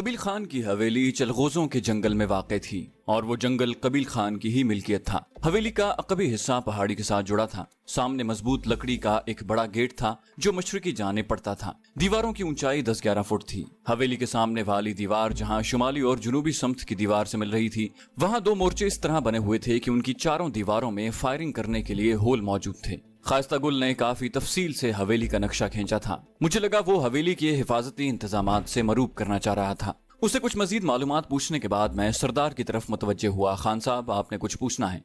कबील खान की हवेली चलगोजों के जंगल में वाक़ थी और वो जंगल कबील खान की ही मिल्कियत था। हवेली का अक़बी हिस्सा पहाड़ी के साथ जुड़ा था। सामने मजबूत लकड़ी का एक बड़ा गेट था जो मशरिकी जाने पड़ता था। दीवारों की ऊंचाई 10-11 फुट थी। हवेली के सामने वाली दीवार जहां शुमाली और जुनूबी समत की दीवार से मिल रही थी, वहां 2 मोर्चे इस तरह बने हुए थे कि उनकी चारों दीवारों में फायरिंग करने के लिए होल मौजूद थे। खास्ता गुल ने काफी तफसील से हवेली का नक्शा खींचा था। मुझे लगा वो हवेली के हिफाजती इंतजामात से मरूब करना चाह रहा था। उसे कुछ मजीद मालूमात पूछने के बाद मैं सरदार की तरफ मुतवज्जे हुआ। खान साहब, आपने कुछ पूछना है?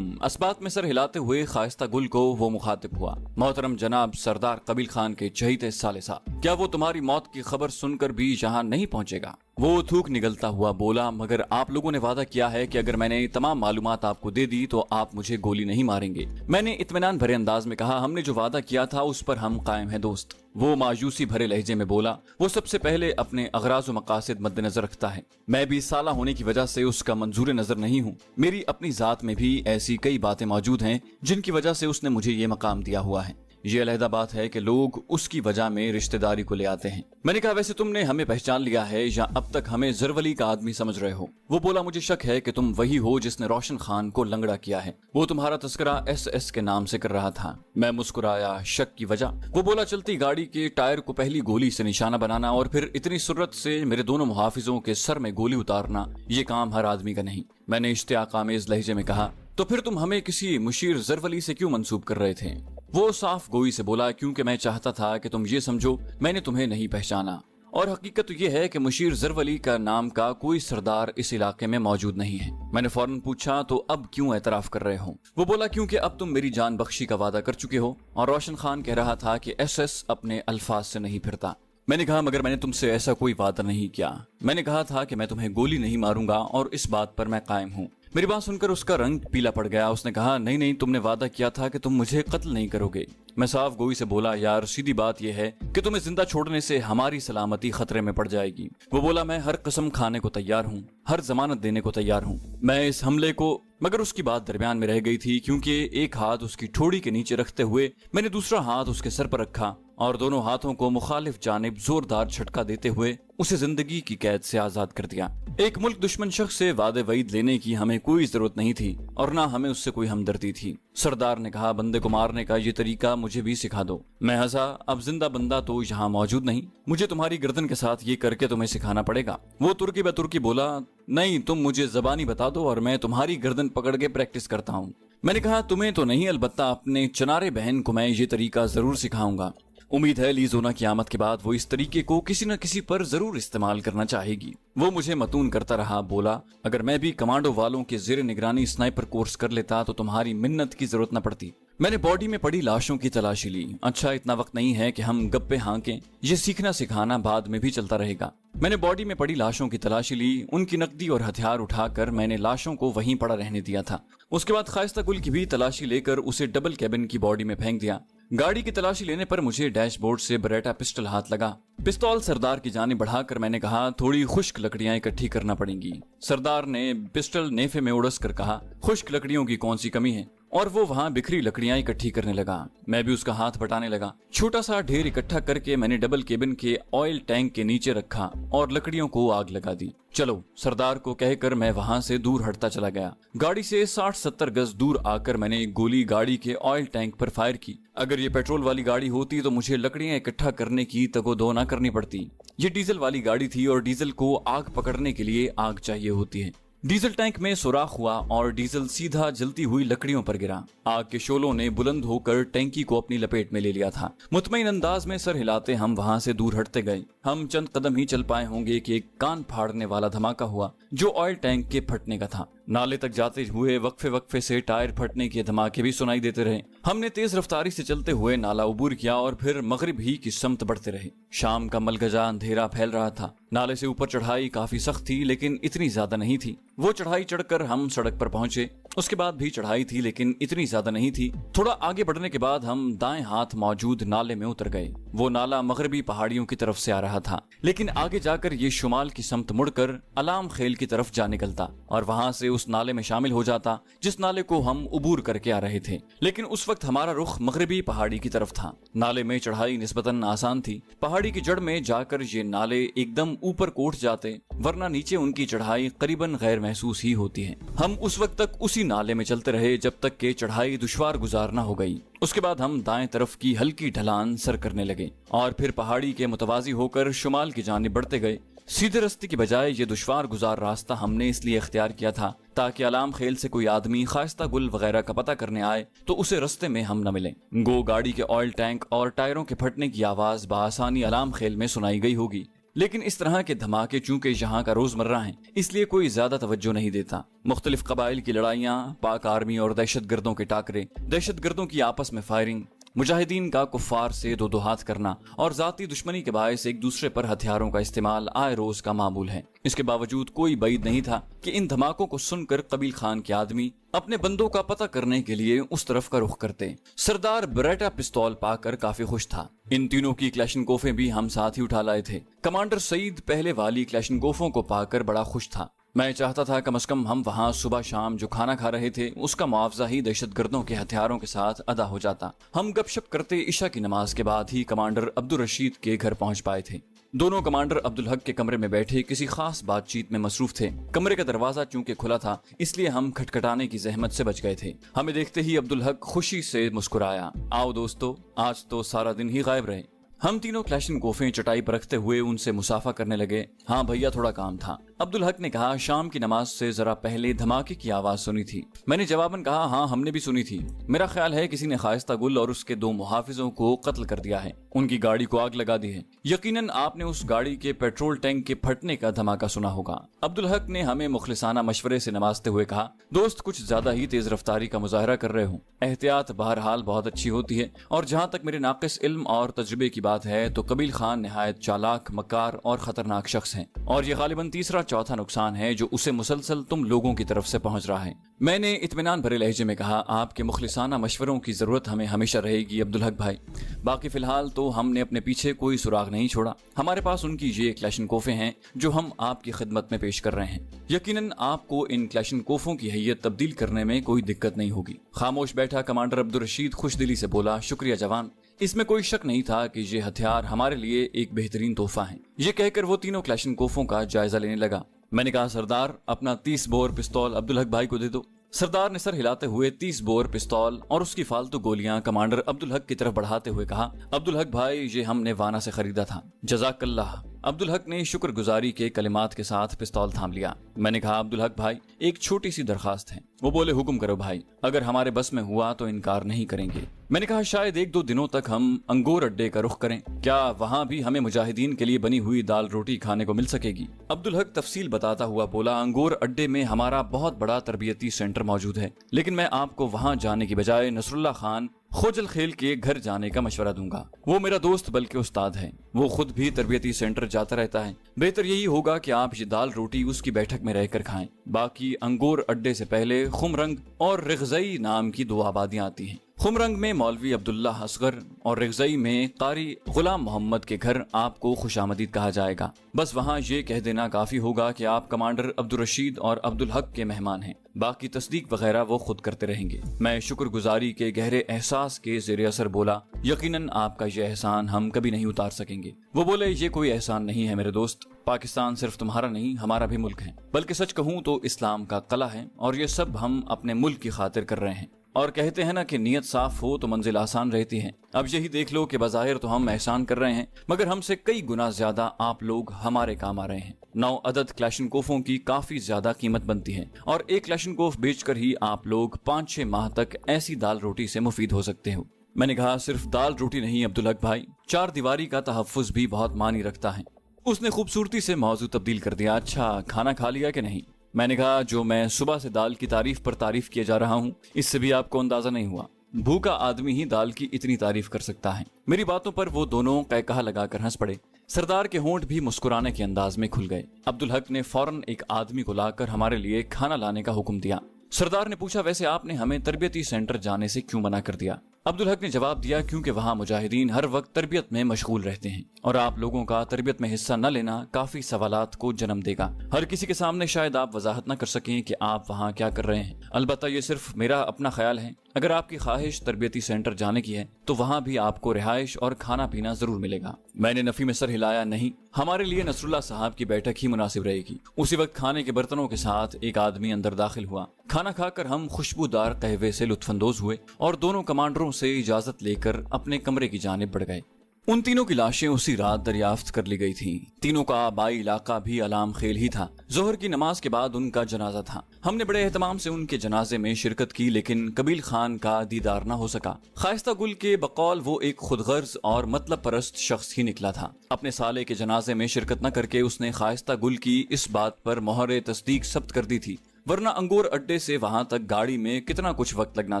अस्बात में सर हिलाते हुए खास्ता गुल को वो मुखातिब हुआ। मोहतरम जनाब सरदार कबील खान के चहीते साले साहब, क्या वो तुम्हारी मौत की खबर सुनकर भी यहाँ नहीं पहुँचेगा? वो थूक निगलता हुआ बोला, मगर आप लोगों ने वादा किया है कि अगर मैंने तमाम मालूमात आपको दे दी तो आप मुझे गोली नहीं मारेंगे। मैंने इत्मीनान भरे अंदाज में कहा, हमने जो वादा किया था उस पर हम कायम हैं दोस्त। वो मायूसी भरे लहजे में बोला, वो सबसे पहले अपने अगराज व मकासद मद्देनजर रखता है। मैं भी साला होने की वजह से उसका मंजूर नजर नहीं हूँ। मेरी अपनी जात में भी ऐसी कई बातें मौजूद हैं जिनकी वजह से उसने मुझे ये मकाम दिया हुआ है। ये अलहदा बात है कि लोग उसकी वजह में रिश्तेदारी को ले आते हैं। मैंने कहा, वैसे तुमने हमें पहचान लिया है या अब तक हमें जरवली का आदमी समझ रहे हो? वो बोला, मुझे शक है कि तुम वही हो जिसने रोशन खान को लंगड़ा किया है। वो तुम्हारा तस्करा SS के नाम से कर रहा था। मैं मुस्कुराया, शक की वजह? वो बोला, चलती गाड़ी के टायर को पहली गोली से निशाना बनाना और फिर इतनी सुर्रत से मेरे दोनों मुहाफिजों के सर में गोली उतारना, ये काम हर आदमी का नहीं। मैंने इश्तियाक आमेज लहजे में कहा, तो फिर तुम हमें किसी मुशीर जरवली से क्यों मंसूब कर रहे थे? वो साफ गोई से बोला, क्योंकि मैं चाहता था कि तुम ये समझो मैंने तुम्हें नहीं पहचाना, और हकीकत तो ये है कि मुशीर जरवली का नाम का कोई सरदार इस इलाके में मौजूद नहीं है। मैंने फौरन पूछा, तो अब क्यों एतराफ कर रहे हो? वो बोला, क्योंकि अब तुम मेरी जान बख्शी का वादा कर चुके हो और रोशन खान कह रहा था कि SS अपने अल्फाज से नहीं फिरता। मैंने कहा, मगर मैंने तुमसे ऐसा कोई वादा नहीं किया। मैंने कहा था कि मैं तुम्हें गोली नहीं मारूंगा और इस बात पर मैं कायम हूँ। मेरी बात सुनकर उसका रंग पीला पड़ गया। उसने कहा, नहीं, तुमने वादा किया था कि तुम मुझे कत्ल नहीं करोगे। मैं साफ गोई से बोला, यार सीधी बात यह है कि तुम्हें जिंदा छोड़ने से हमारी सलामती खतरे में पड़ जाएगी। वो बोला, मैं हर कसम खाने को तैयार हूँ, हर जमानत देने को तैयार हूँ। मैं इस हमले को, मगर उसकी बात दरमियान में रह गई थी, क्योंकि एक हाथ उसकी ठोड़ी के नीचे रखते हुए मैंने दूसरा हाथ उसके सर पर रखा और दोनों हाथों को मुखालिफ जानिब जोरदार झटका देते हुए उसे जिंदगी की कैद से आजाद कर दिया। एक मुल्क दुश्मन शख्स से वादे वईद लेने की हमें कोई जरूरत नहीं थी और ना हमें उससे कोई हमदर्दी थी। सरदार ने कहा, बंदे को मारने का ये तरीका मुझे भी सिखा दो। मैं हंसा, अब जिंदा बंदा तो यहाँ मौजूद नहीं, मुझे तुम्हारी गर्दन के साथ ये करके तुम्हें सिखाना पड़ेगा। वो तुर्की बतुर्की बोला, नहीं, तुम मुझे जबानी बता दो और मैं तुम्हारी गर्दन पकड़ के प्रैक्टिस करता हूँ। मैंने कहा, तुम्हें तो नहीं, अलबत्ता अपने चनारे बहन को मैं ये तरीका जरूर सिखाऊंगा। उम्मीद है लीजोना की आमद के बाद वो इस तरीके को किसी न किसी पर जरूर इस्तेमाल करना चाहेगी। वो मुझे मतून करता रहा। बोला, अगर मैं भी कमांडो वालों के जेर निगरानी स्नाइपर कोर्स कर लेता तो तुम्हारी मिन्नत की जरूरत न पड़ती। मैंने बॉडी में पड़ी लाशों की तलाशी ली। अच्छा, इतना वक्त नहीं है कि हम गप्पे हाँकें, ये सीखना सिखाना बाद में भी चलता रहेगा। मैंने बॉडी में पड़ी लाशों की तलाशी ली। उनकी नकदी और हथियार उठाकर मैंने लाशों को वहीं पड़ा रहने दिया था। उसके बाद खास्ता गुल की भी तलाशी लेकर उसे डबल कैबिन की बॉडी में फेंक दिया। गाड़ी की तलाशी लेने पर मुझे डैशबोर्ड से बरेटा पिस्टल हाथ लगा। पिस्तौल सरदार की जानिब बढ़ाकर मैंने कहा, थोड़ी खुश्क लकड़ियां इकट्ठी करना पड़ेंगी। सरदार ने पिस्टल नेफे में उड़स कर कहा, खुश्क लकड़ियों की कौन सी कमी है? और वो वहां बिखरी लकड़ियां इकट्ठी करने लगा। मैं भी उसका हाथ बटाने लगा। छोटा सा ढेर इकट्ठा करके मैंने डबल केबिन के ऑयल टैंक के नीचे रखा और लकड़ियों को आग लगा दी। चलो, सरदार को कहकर मैं वहां से दूर हटता चला गया। गाड़ी से 60-70 गज दूर आकर मैंने एक गोली गाड़ी के ऑयल टैंक पर फायर की। अगर ये पेट्रोल वाली गाड़ी होती तो मुझे लकड़ियां इकट्ठा करने की तगोदो न करनी पड़ती। ये डीजल वाली गाड़ी थी और डीजल को आग पकड़ने के लिए आग चाहिए होती है। डीजल टैंक में सुराख हुआ और डीजल सीधा जलती हुई लकड़ियों पर गिरा। आग के शोलों ने बुलंद होकर टैंकी को अपनी लपेट में ले लिया था। मुतमईन अंदाज में सर हिलाते हम वहां से दूर हटते गए। हम चंद कदम ही चल पाए होंगे कि एक कान फाड़ने वाला धमाका हुआ जो ऑयल टैंक के फटने का था। नाले तक जाते हुए वक्फे से टायर फटने के धमाके भी सुनाई देते रहे। हमने तेज रफ्तारी से चलते हुए नाला उबूर किया और फिर मगरिब ही की समत बढ़ते रहे। शाम का मलगजा अंधेरा फैल रहा था। नाले से ऊपर चढ़ाई काफी सख्त थी, लेकिन इतनी ज्यादा नहीं थी। वो चढ़ाई चढ़कर हम सड़क पर पहुंचे। उसके बाद भी चढ़ाई थी, लेकिन इतनी ज्यादा नहीं थी। थोड़ा आगे बढ़ने के बाद हम दाएं हाथ मौजूद नाले में उतर गए। वो नाला मगरबी पहाड़ियों की तरफ से आ रहा था, लेकिन आगे जाकर ये शुमाल की समत मुड़कर अलाम खेल की तरफ जा निकलता और वहां से उस नाले में शामिल हो जाता जिस नाले को हम उबूर करके आ रहे थे। लेकिन उस वक्त हमारा रुख मगरबी पहाड़ी की तरफ था। नाले में चढ़ाई निस्बतन आसान थी। पहाड़ी की जड़ में जाकर ये नाले एकदम ऊपर को उठ जाते, वरना नीचे उनकी चढ़ाई करीबन गैर महसूस ही होती है। हम उस वक्त तक उसी नाले में चलते रहे जब तक कि चढ़ाई दुश्वार गुजारना हो गई। उसके बाद हम दाएं तरफ की हल्की ढलान सर करने लगे और फिर पहाड़ी के मुतवाजी होकर शुमाल की जानिब बढ़ते गए। सीधे रास्ते की बजाय ये दुश्वार गुजार रास्ता हमने इसलिए इख्तियार किया था ताकि अलाम खेल से कोई आदमी खास्ता गुल वगैरह का पता करने आए तो उसे रास्ते में हम न मिलें। गो गाड़ी के ऑयल टैंक और टायरों के फटने की आवाज बआसानी अलाम खेल में सुनाई गई होगी, लेकिन इस तरह के धमाके चूंकि यहाँ का रोजमर्रा हैं, इसलिए कोई ज्यादा तवज्जो नहीं देता। मुख्तलिफ कबाइल की लड़ाइयाँ, पाक आर्मी और दहशत गर्दों के टाकरे, दहशत गर्दों की आपस में फायरिंग, मुजाहिदीन का कुफ्फार से दो हाथ करना और जाती दुश्मनी के बायस एक दूसरे पर हथियारों का इस्तेमाल आए रोज का मामूल है। इसके बावजूद कोई बैद नहीं था कि इन धमाकों को सुनकर कबील खान के आदमी अपने बंदों का पता करने के लिए उस तरफ का रुख करते। सरदार बरेटा पिस्तौल पाकर काफी खुश था। इन तीनों की क्लैशनकोफें भी हम साथ ही उठा लाए थे। कमांडर सईद पहले वाली क्लैशनकोफों को पाकर बड़ा खुश था। मैं चाहता था कम से कम हम वहाँ सुबह शाम जो खाना खा रहे थे उसका मुआवजा ही दहशत गर्दों के हथियारों के साथ अदा हो जाता। हम गपशप करते इशा की नमाज के बाद ही कमांडर अब्दुल रशीद के घर पहुंच पाए थे। दोनों कमांडर अब्दुल हक के कमरे में बैठे किसी खास बातचीत में मसरूफ थे। कमरे का दरवाजा चूंकि खुला था इसलिए हम खटखटाने की जहमत से बच गए थे। हमें देखते ही अब्दुल हक खुशी से मुस्कुराया। आओ दोस्तों, आज तो सारा दिन ही गायब रहे। हम तीनों क्लैशनकोफें चटाई पर रखते हुए उनसे मुसाफा करने लगे। हाँ भैया, थोड़ा काम था। अब्दुल हक ने कहा, शाम की नमाज से जरा पहले धमाके की आवाज सुनी थी। मैंने जवाबन कहा, हाँ हमने भी सुनी थी। मेरा ख्याल है किसी ने खाइस्ता गुल और उसके 2 मुहाफिजों को कत्ल कर दिया है, उनकी गाड़ी को आग लगा दी है। यकीनन आपने उस गाड़ी के पेट्रोल टैंक के फटने का धमाका सुना होगा। अब्दुल हक ने हमें मुखलिसाना मशवरे से नवाजते हुए कहा, दोस्त कुछ ज्यादा ही तेज रफ्तारी का मुजाहरा कर रहे हो। एहतियात बहरहाल बहुत अच्छी होती है, और जहाँ तक मेरे नाकिस इल्म और तजुर्बे की बात है तो कबील खान निहायत चालाक, मक्कार और खतरनाक शख्स हैं, और ये गालिबन तीसरा चौथा नुकसान है जो उसे मुसलसल तुम लोगों की तरफ से पहुंच रहा है। मैंने इत्मीनान भरे लहजे में कहा, आपके मुखलिसाना मशवरों की जरूरत हमें हमेशा रहेगी अब्दुल हक भाई। बाकी फिलहाल तो हमने अपने पीछे कोई सुराग नहीं छोड़ा। हमारे पास उनकी ये क्लैशनकोफें हैं जो हम आपकी खिदमत में पेश कर रहे हैं। यकीनन आपको इन क्लैशनकोफों की हैयत तब्दील करने में कोई दिक्कत नहीं होगी। खामोश बैठा कमांडर अब्दुल रशीद खुश दिली से बोला, शुक्रिया जवान। इसमें कोई शक नहीं था कि ये हथियार हमारे लिए एक बेहतरीन तोहफा है। ये कहकर वो तीनों क्लैशनकोफों का जायजा लेने लगा। मैंने कहा, सरदार अपना 30 बोर पिस्तौल अब्दुल हक भाई को दे दो। सरदार ने सर हिलाते हुए 30 बोर पिस्तौल और उसकी फालतू गोलियां कमांडर अब्दुल हक की तरफ बढ़ाते हुए कहा, अब्दुल हक भाई ये हमने वाना से खरीदा था। जज़ाकल्लाह। अब्दुल हक ने शुक्रगुजारी के कलिमात के साथ पिस्तौल थाम लिया। मैंने कहा, अब्दुल हक भाई एक छोटी सी दरखास्त है। वो बोले, हुक्म करो भाई, अगर हमारे बस में हुआ तो इनकार नहीं करेंगे। मैंने कहा, शायद 1-2 दिनों तक हम अंगोर अड्डे का रुख करें, क्या वहाँ भी हमें मुजाहिदीन के लिए बनी हुई दाल रोटी खाने को मिल सकेगी? अब्दुल हक तफसील बताता हुआ बोला, अंगोर अड्डे में हमारा बहुत बड़ा तरबियती सेंटर मौजूद है, लेकिन मैं आपको वहाँ जाने की बजाय नसरुल्लाह खान खोजल खेल के घर जाने का मशवरा दूंगा। वो मेरा दोस्त बल्कि उस्ताद है, वो खुद भी तरबियती सेंटर जाता रहता है। बेहतर यही होगा कि आप ये दाल रोटी उसकी बैठक में रहकर खाएं। बाकी अंगोर अड्डे से पहले खुमरंग और रिगजई नाम की 2 आबादियां आती हैं। खुमरंग में मौलवी अब्दुल्ला असगर और रिगजई में कारी गुलाम मोहम्मद के घर आपको खुशामदीद कहा जाएगा। बस वहाँ ये कह देना काफी होगा कि आप कमांडर अब्दुल रशीद और अब्दुल हक के मेहमान हैं। बाकी तस्दीक वगैरह वो खुद करते रहेंगे। मैं शुक्रगुजारी के गहरे एहसास के ज़ेरे असर बोला, यकीनन आपका ये एहसान हम कभी नहीं उतार सकेंगे। वो बोले, ये कोई एहसान नहीं है मेरे दोस्त, पाकिस्तान सिर्फ तुम्हारा नहीं हमारा भी मुल्क है, बल्कि सच कहूँ तो इस्लाम का कला है, और ये सब हम अपने मुल्क की खातिर कर रहे हैं। और कहते हैं ना कि नीयत साफ हो तो मंजिल आसान रहती है। अब यही देख लो कि बज़ाहिर तो हम एहसान कर रहे हैं, मगर हमसे कई गुना ज्यादा आप लोग हमारे काम आ रहे हैं। 9 अदद क्लैशनकोफों की काफी ज्यादा कीमत बनती है, और एक क्लैशनकोफ बेचकर ही आप लोग 5-6 माह तक ऐसी दाल रोटी से मुफीद हो सकते हो। मैंने कहा, सिर्फ दाल रोटी नहीं अब्दुल हक भाई, 4 दीवारी का तहफ्फुज भी बहुत मानी रखता है। उसने खूबसूरती से मौजू तब्दील कर दिया। अच्छा, खाना खा लिया कि नहीं? मैंने कहा, जो मैं सुबह से दाल की तारीफ पर तारीफ किए जा रहा हूँ, इससे भी आपको अंदाजा नहीं हुआ। भूखा आदमी ही दाल की इतनी तारीफ कर सकता है। मेरी बातों पर वो दोनों कहकहा लगाकर हंस पड़े। सरदार के होंठ भी मुस्कुराने के अंदाज में खुल गए। अब्दुल हक ने फौरन एक आदमी को लाकर हमारे लिए खाना लाने का हुक्म दिया। सरदार ने पूछा, वैसे आपने हमें तरबियती सेंटर जाने से क्यों मना कर दिया? अब्दुल हक ने जवाब दिया, क्योंकि वहाँ मुजाहिदीन हर वक्त तरबियत में मशगूल रहते हैं और आप लोगों का तरबियत में हिस्सा न लेना काफी सवालात को जन्म देगा। हर किसी के सामने शायद आप वजाहत न कर सकें कि आप वहाँ क्या कर रहे हैं। अलबत्ता ये सिर्फ मेरा अपना ख्याल है। अगर आपकी ख्वाहिश तरबियती सेंटर जाने की है तो वहाँ भी आपको रिहाइश और खाना पीना जरूर मिलेगा। मैंने नफी में सर हिलाया, नहीं, हमारे लिए नसरुल्लाह साहब की बैठक ही मुनासिब रहेगी। उसी वक्त खाने के बर्तनों के साथ एक आदमी अंदर दाखिल हुआ। खाना खाकर हम खुशबूदार कहवे से लुत्फानंदोज हुए और दोनों कमांडरों से इजाजत लेकर अपने कमरे की जानिब बढ़ गए। उन तीनों की लाशें उसी रात दरियाफ्त कर ली गई थीं। तीनों का आबाई इलाका भी अलाम खेल ही था। जोहर की नमाज के बाद उनका जनाजा था। हमने बड़े एहतमाम से उनके जनाजे में शिरकत की, लेकिन कबील खान का दीदार न हो सका। खाइस्ता गुल के बकौल वो एक खुदगर्ज और मतलब परस्त शख्स ही निकला था। अपने साले के जनाजे में शिरकत न करके उसने खाइस्ता गुल की इस बात पर मोहर तस्दीक सब्त कर दी थी, वरना अंगूर अड्डे से वहां तक गाड़ी में कितना कुछ वक्त लगना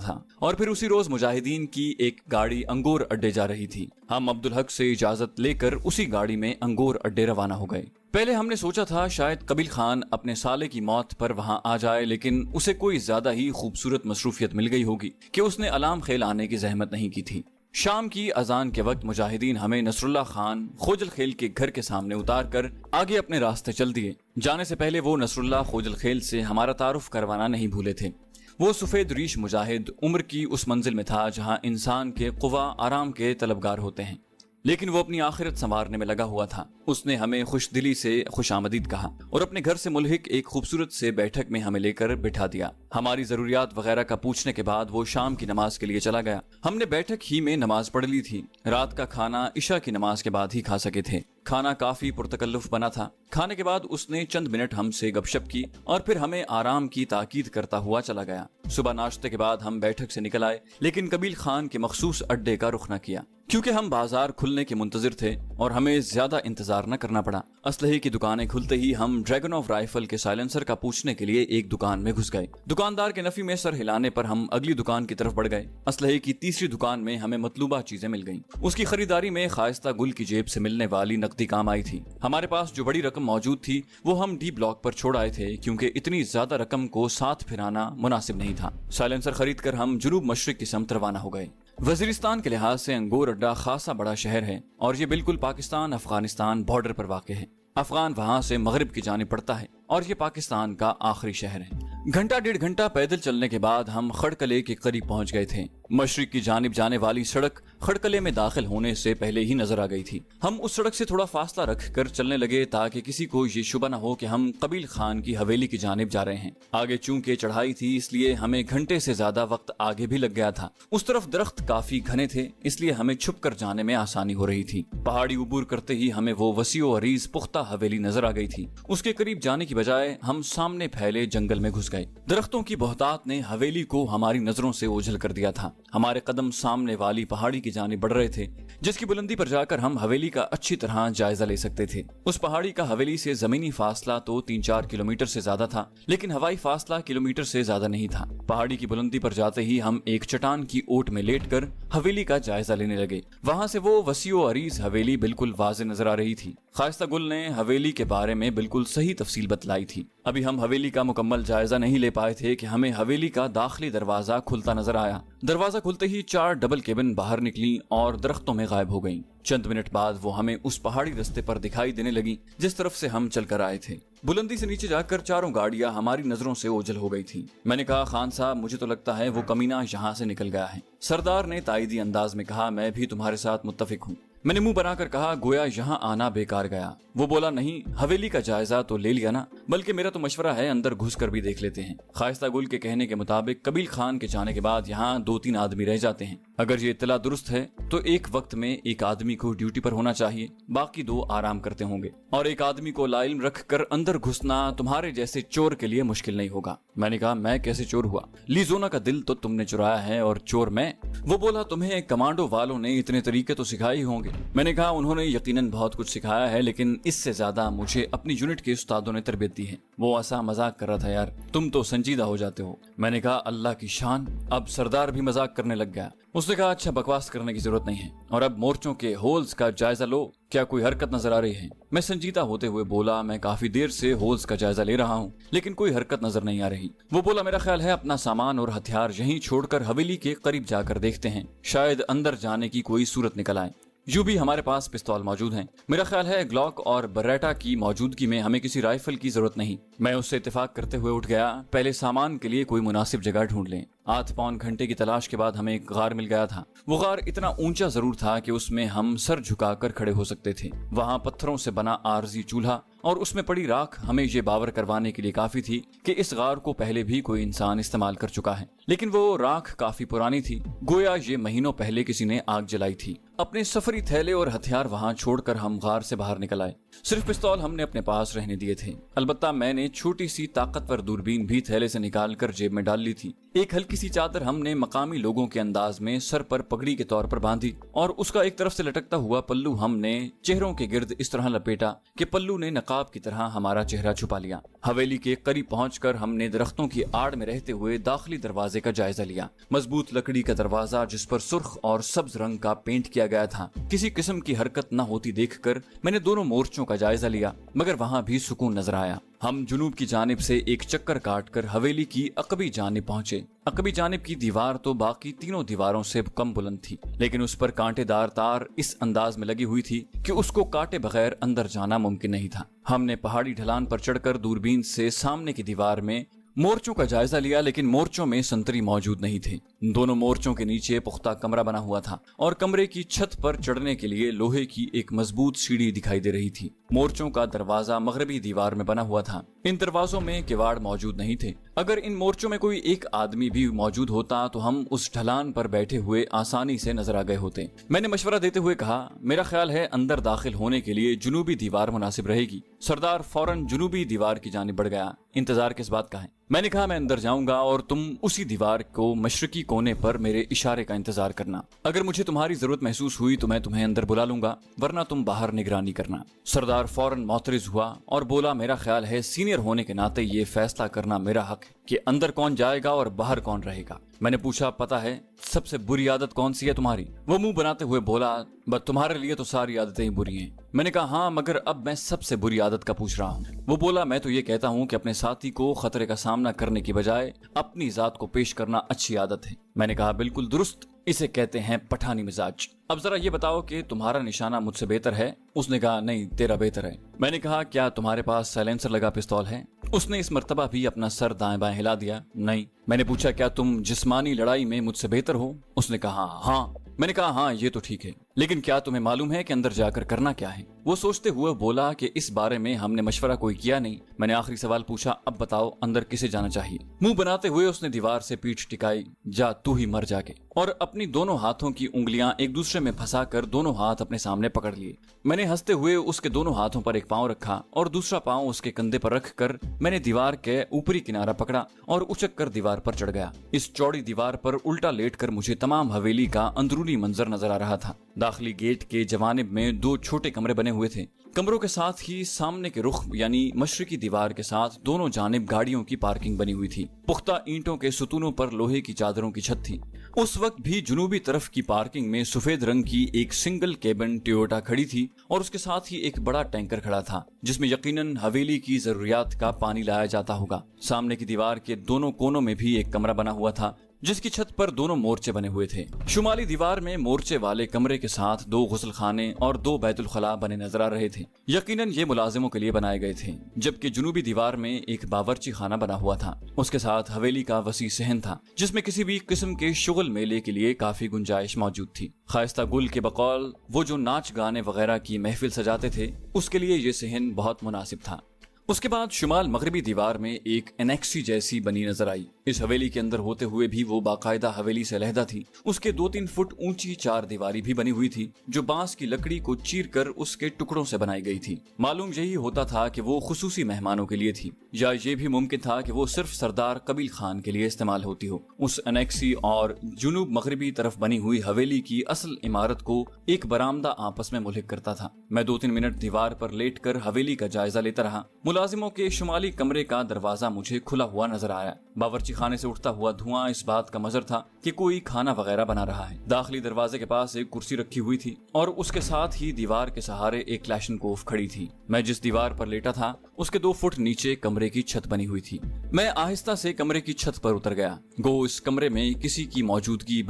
था। और फिर उसी रोज मुजाहिदीन की एक गाड़ी अंगूर अड्डे जा रही थी। हम अब्दुल हक से इजाजत लेकर उसी गाड़ी में अंगूर अड्डे रवाना हो गए। पहले हमने सोचा था शायद कबील खान अपने साले की मौत पर वहां आ जाए, लेकिन उसे कोई ज्यादा ही खूबसूरत मसरूफियत मिल गई होगी कि उसने अलाम खेल आने की जहमत नहीं की थी। शाम की अजान के वक्त मुजाहिदीन हमें नसरुल्लाह खान खोजल खेल के घर के सामने उतार कर आगे अपने रास्ते चल दिए। जाने से पहले वो नसरुल्लाह खोजल खेल से हमारा तारुफ करवाना नहीं भूले थे। वो सफेद रीश मुजाहिद उम्र की उस मंजिल में था जहां इंसान के कुवा आराम के तलबगार होते हैं, लेकिन वो अपनी आखिरत संवारने में लगा हुआ था। उसने हमें खुश दिली से खुशामदीद कहा और अपने घर से मुल्हिक एक खूबसूरत से बैठक में हमें लेकर बिठा दिया। हमारी जरूरियात वगैरह का पूछने के बाद वो शाम की नमाज के लिए चला गया। हमने बैठक ही में नमाज पढ़ ली थी। रात का खाना इशा की नमाज के बाद ही खा सके थे। खाना काफी पुरतकल्लुफ बना था। खाने के बाद उसने चंद मिनट हमसे गपशप की और फिर हमें आराम की ताकीद करता हुआ चला गया। सुबह नाश्ते के बाद हम बैठक से निकल आए, लेकिन कबील खान के मखसूस अड्डे का रुख न किया, क्योंकि हम बाजार खुलने के मुंतजिर थे और हमें ज्यादा इंतजार न करना पड़ा। असलहे की दुकानें खुलते ही हम ड्रैगन ऑफ राइफल के साइलेंसर का पूछने के लिए एक दुकान में घुस गए। दुकानदार के नफी में सर हिलाने पर हम अगली दुकान की तरफ बढ़ गए। असलहे की तीसरी दुकान में हमें मतलूबा चीजें मिल गईं। उसकी खरीदारी में खाइस्ता गुल की जेब से मिलने वाली नकदी काम आई थी। हमारे पास जो बड़ी रकम मौजूद थी वो हम डी ब्लॉक पर छोड़ आए थे, क्योंकि इतनी ज्यादा रकम को साथ फिराना मुनासिब नहीं था। साइलेंसर खरीद कर हम जुनूब मशरिक की समत रवाना हो गए। वजीरिस्तान के लिहाज से अंगूर अड्डा खासा बड़ा शहर है और ये बिल्कुल पाकिस्तान अफगानिस्तान बॉर्डर पर वाक़ है। अफगान वहाँ से मगरिब की जानिब पड़ता है और ये पाकिस्तान का आखिरी शहर है। घंटा डेढ़ घंटा पैदल चलने के बाद हम खड़कले के करीब पहुंच गए थे। मशरिक की जानिब जाने वाली सड़क खड़कले में दाखिल होने से पहले ही नजर आ गई थी। हम उस सड़क से थोड़ा फासला रख कर चलने लगे ताकि किसी को ये शुबा न हो कि हम कबील खान की हवेली की जानिब जा रहे हैं। आगे चूंकि चढ़ाई थी इसलिए हमें घंटे से ज्यादा वक्त आगे भी लग गया था। उस तरफ दरख्त काफी घने थे, इसलिए हमें छुप कर जाने में आसानी हो रही थी। पहाड़ी उबूर करते ही हमें वो वसीओ अरीज पुख्ता हवेली नजर आ गई थी। उसके करीब जाने की बजाय हम सामने फैले जंगल में घुस गए। दरख्तों की बहुतात ने हवेली को हमारी नजरों से ओझल कर दिया था। हमारे कदम सामने वाली पहाड़ी की जानिब बढ़ रहे थे, जिसकी बुलंदी पर जाकर हम हवेली का अच्छी तरह जायजा ले सकते थे। उस पहाड़ी का हवेली से जमीनी फासला तो 3-4 किलोमीटर से ज्यादा था, लेकिन हवाई फासला किलोमीटर से ज्यादा नहीं था। पहाड़ी की बुलंदी पर जाते ही हम एक चट्टान की ओट में लेटकर हवेली का जायजा लेने लगे। वहाँ से वो वसीओ अरीज हवेली बिल्कुल वाज़े नजर आ रही थी। खाइस्ता गुल ने हवेली के बारे में बिल्कुल सही तफसील बतलाई थी। अभी हम हवेली का मुकम्मल जायजा नहीं ले पाए थे कि हमें हवेली का दाखिली दरवाजा खुलता नजर आया। दरवाजा खुलते ही 4 डबल केबिन बाहर निकली और दरख्तों में गायब हो गईं। चंद मिनट बाद वो हमें उस पहाड़ी रास्ते पर दिखाई देने लगी जिस तरफ से हम चलकर आए थे। बुलंदी से नीचे जाकर चारों गाड़ियां हमारी नजरों से ओझल हो गई थी। मैंने कहा, खान साहब, मुझे तो लगता है वो कमीना यहाँ से निकल गया है। सरदार ने ताईदी अंदाज में कहा, मैं भी तुम्हारे साथ मुत्तफिक हूँ। मैंने मुंह बनाकर कहा, गोया यहाँ आना बेकार गया। वो बोला, नहीं, हवेली का जायजा तो ले लिया ना, बल्कि मेरा तो मशवरा है अंदर घुस कर भी देख लेते हैं। खाइस्ता गुल के कहने के मुताबिक कबील खान के जाने के बाद यहाँ 2-3 आदमी रह जाते हैं। अगर ये इत्तला दुरुस्त है तो एक वक्त में एक आदमी को ड्यूटी पर होना चाहिए, बाकी 2 आराम करते होंगे, और एक आदमी को लाइल्म रख कर अंदर घुसना तुम्हारे जैसे चोर के लिए मुश्किल नहीं होगा। मैंने कहा, मैं कैसे चोर हुआ? लीजोना का दिल तो तुमने चुराया है और चोर मैं। वो बोला, तुम्हें कमांडो वालों ने इतने तरीके तो सिखाए होंगे। सिखाओगे? मैंने कहा उन्होंने यकीनन बहुत कुछ सिखाया है, लेकिन इससे ज्यादा मुझे अपनी यूनिट के उस्तादों ने तरबियत दी है। वो ऐसा मजाक कर रहा था यार, तुम तो संजीदा हो जाते हो। मैंने कहा अल्लाह की शान, अब सरदार भी मजाक करने लग गया। उसने कहा अच्छा बकवास करने की जरूरत नहीं है, और अब मोर्चों के होल्स का जायजा लो, क्या कोई हरकत नजर आ रही है? मैं संजीदा होते हुए बोला मैं काफी देर से होल्स का जायजा ले रहा हूँ, लेकिन कोई हरकत नजर नहीं आ रही। वो बोला मेरा ख्याल है अपना सामान और हथियार यहीं छोड़कर हवेली के करीब जाकर देखते हैं, शायद अंदर जाने की कोई सूरत निकल आए। यूं भी हमारे पास पिस्तौल मौजूद हैं। मेरा ख्याल है ग्लॉक और बरेटा की मौजूदगी में हमें किसी राइफल की जरूरत नहीं। मैं उससे इत्तेफाक करते हुए उठ गया, पहले सामान के लिए कोई मुनासिब जगह ढूंढ लें। 8 घंटे की तलाश के बाद हमें एक गार मिल गया था। वो गार इतना ऊंचा जरूर था कि उसमें हम सर झुकाकर खड़े हो सकते थे। वहाँ पत्थरों से बना आरजी चूल्हा और उसमें पड़ी राख हमें ये बावर करवाने के लिए काफी थी कि इस गार को पहले भी कोई इंसान इस्तेमाल कर चुका है, लेकिन वो राख काफी पुरानी थी, गोया ये महीनों पहले किसी ने आग जलाई थी। अपने सफरी थैले और हथियार वहाँ छोड़कर हम गार से बाहर निकल आए। सिर्फ पिस्तौल हमने अपने पास रहने दिए थे। अलबत्ता मैंने छोटी सी ताकतवर दूरबीन भी थैले से निकालकर जेब में डाल ली थी। एक हल्की सी चादर हमने मकामी लोगों के अंदाज में सर पर पगड़ी के तौर पर बांधी और उसका एक तरफ से लटकता हुआ पल्लू हमने चेहरों के गिर्द इस तरह लपेटा कि पल्लू ने नकाब की तरह हमारा चेहरा छुपा लिया। हवेली के करीब पहुंचकर हमने दरख्तों की आड़ में रहते हुए दाखिली दरवाजे का जायजा लिया। मजबूत लकड़ी का दरवाजा जिस पर सुर्ख और सब्ज रंग का पेंट किया गया था। किसी किस्म की हरकत न होती देखकर मैंने दोनों मोर्चों का जायजा लिया, मगर वहाँ भी सुकून नजर आया। हम जुनूब की जानिब से एक चक्कर काटकर हवेली की अकबी जानिब पहुंचे। अकबी जानिब की दीवार तो बाकी तीनों दीवारों से कम बुलंद थी, लेकिन उस पर कांटेदार तार इस अंदाज में लगी हुई थी कि उसको काटे बगैर अंदर जाना मुमकिन नहीं था। हमने पहाड़ी ढलान पर चढ़कर दूरबीन से सामने की दीवार में मोर्चों का जायजा लिया, लेकिन मोर्चों में संतरी मौजूद नहीं थे। दोनों मोर्चों के नीचे पुख्ता कमरा बना हुआ था और कमरे की छत पर चढ़ने के लिए लोहे की एक मजबूत सीढ़ी दिखाई दे रही थी। मोर्चों का दरवाजा मगरबी दीवार में बना हुआ था। इन दरवाजों में किवाड़ मौजूद नहीं थे। अगर इन मोर्चों में कोई एक आदमी भी मौजूद होता तो हम उस ढलान पर बैठे हुए आसानी से नजर आ गए होते। मैंने मशवरा देते हुए कहा मेरा ख्याल है अंदर दाखिल होने के लिए जुनूबी दीवार मुनासिब रहेगी। सरदार फौरन जुनूबी दीवार की जानिब बढ़ गया। इंतजार किस बात का है? मैंने कहा मैं अंदर जाऊंगा और तुम उसी दीवार को मशरकी कोने पर मेरे इशारे का इंतजार करना। अगर मुझे तुम्हारी जरूरत महसूस हुई तो मैं तुम्हें अंदर बुला लूंगा, वरना तुम बाहर निगरानी करना। सरदार फौरन मोतरिज हुआ और बोला मेरा ख्याल है सीनियर होने के नाते ये फैसला करना मेरा हक है कि अंदर कौन जाएगा और बाहर कौन रहेगा। मैंने पूछा पता है सबसे बुरी आदत कौन सी है तुम्हारी? वो मुंह बनाते हुए बोला बस तुम्हारे लिए तो सारी आदतें ही बुरी हैं। मैंने कहा हाँ, मगर अब मैं सबसे बुरी आदत का पूछ रहा हूँ। वो बोला मैं तो ये कहता हूँ कि अपने साथी को खतरे का सामना करने की बजाय अपनी जात को पेश करना अच्छी आदत है। मैंने कहा बिल्कुल दुरुस्त, इसे कहते हैं पठानी मिजाज। अब जरा ये बताओ कि तुम्हारा निशाना मुझसे बेहतर है? उसने कहा नहीं, तेरा बेहतर है। मैंने कहा क्या तुम्हारे पास साइलेंसर लगा पिस्तौल है? उसने इस मर्तबा भी अपना सर दाएं बाएं हिला दिया। नहीं। मैंने पूछा क्या तुम जिस्मानी लड़ाई में मुझसे बेहतर हो? उसने कहा हाँ। मैंने कहा हाँ ये तो ठीक है, लेकिन क्या तुम्हें मालूम है कि अंदर जाकर करना क्या है? वो सोचते हुए बोला कि इस बारे में हमने मशवरा कोई किया नहीं। मैंने आखिरी सवाल पूछा अब बताओ अंदर किसे जाना चाहिए? मुंह बनाते हुए उसने दीवार से पीठ टिकाई। जा तू ही मर जाके। और अपनी दोनों हाथों की उंगलियां एक दूसरे में फंसाकर दोनों हाथ अपने सामने पकड़ लिए। मैंने हंसते हुए उसके दोनों हाथों पर एक पांव रखा और दूसरा पांव उसके कंधे पर रखकर मैंने दीवार के ऊपरी किनारा पकड़ा और उचक कर दीवार पर चढ़ गया। इस चौड़ी दीवार पर उल्टा लेटकर मुझे तमाम हवेली का अंदरूनी मंजर नजर आ रहा था। दाखिली गेट के जवानिब में 2 छोटे कमरे बने हुए थे। कमरों के साथ ही सामने के रुख यानी मशरकी दीवार के साथ दोनों जानिब गाड़ियों की पार्किंग बनी हुई थी। पुख्ता ईंटों के सुतूनों पर लोहे की चादरों की छत थी। उस वक्त भी जुनूबी तरफ की पार्किंग में सफेद रंग की एक सिंगल केबिन टोयोटा खड़ी थी और उसके साथ ही एक बड़ा टैंकर खड़ा था जिसमें यकीनन हवेली की जरूरियात का पानी लाया जाता होगा। सामने की दीवार के दोनों कोनों में भी एक कमरा बना हुआ था जिसकी छत पर दोनों मोर्चे बने हुए थे। शुमाली दीवार में मोर्चे वाले कमरे के साथ 2 गुस्ल खाने और 2 बैतुल खला बने नजर आ रहे थे। यकीनन ये मुलाजिमों के लिए बनाए गए थे। जबकि जुनूबी दीवार में एक बावर्ची खाना बना हुआ था। उसके साथ हवेली का वसी सहन था जिसमें किसी भी किस्म के शुगल मेले के लिए काफी गुंजाइश मौजूद थी। खाइस्ता गुल के बकौल वो जो नाच गाने वगैरह की महफिल सजाते थे उसके लिए ये सहन बहुत मुनासिब था। उसके बाद शुमाल मगरबी दीवार में एक एनेक्सी जैसी बनी नजर आई। इस हवेली के अंदर होते हुए भी वो बाकायदा हवेली से अलहदा थी। उसके 2-3 फुट ऊंची 4 दीवारी भी बनी हुई थी जो बांस की लकड़ी को चीर कर उसके टुकड़ों से बनाई गई थी। मालूम यही होता था कि वो खुसूसी मेहमानों के लिए थी, या ये भी मुमकिन था कि वो सिर्फ सरदार कबील खान के लिए इस्तेमाल होती हो। उस अनेक्सी और जुनूब मगरबी तरफ बनी हुई हवेली की असल इमारत को एक बरामदा आपस में मुल्हिक करता था। मैं 2-3 मिनट दीवार पर लेटकर हवेली का जायजा लेता रहा। मुलाजिमों के शुमाली कमरे का दरवाजा मुझे खुला हुआ नजर आया। बावर्ची खाने से उठता हुआ धुआं इस बात का मजर था कि कोई खाना वगैरह बना रहा है। दाखिली दरवाजे के पास एक कुर्सी रखी हुई थी और उसके साथ ही दीवार के सहारे एक क्लैशनकोफ खड़ी थी। मैं जिस दीवार पर लेटा था उसके 2 फुट नीचे कमरे की छत बनी हुई थी। मैं आहिस्ता से कमरे की छत पर उतर गया। गो इस कमरे में किसी की मौजूदगी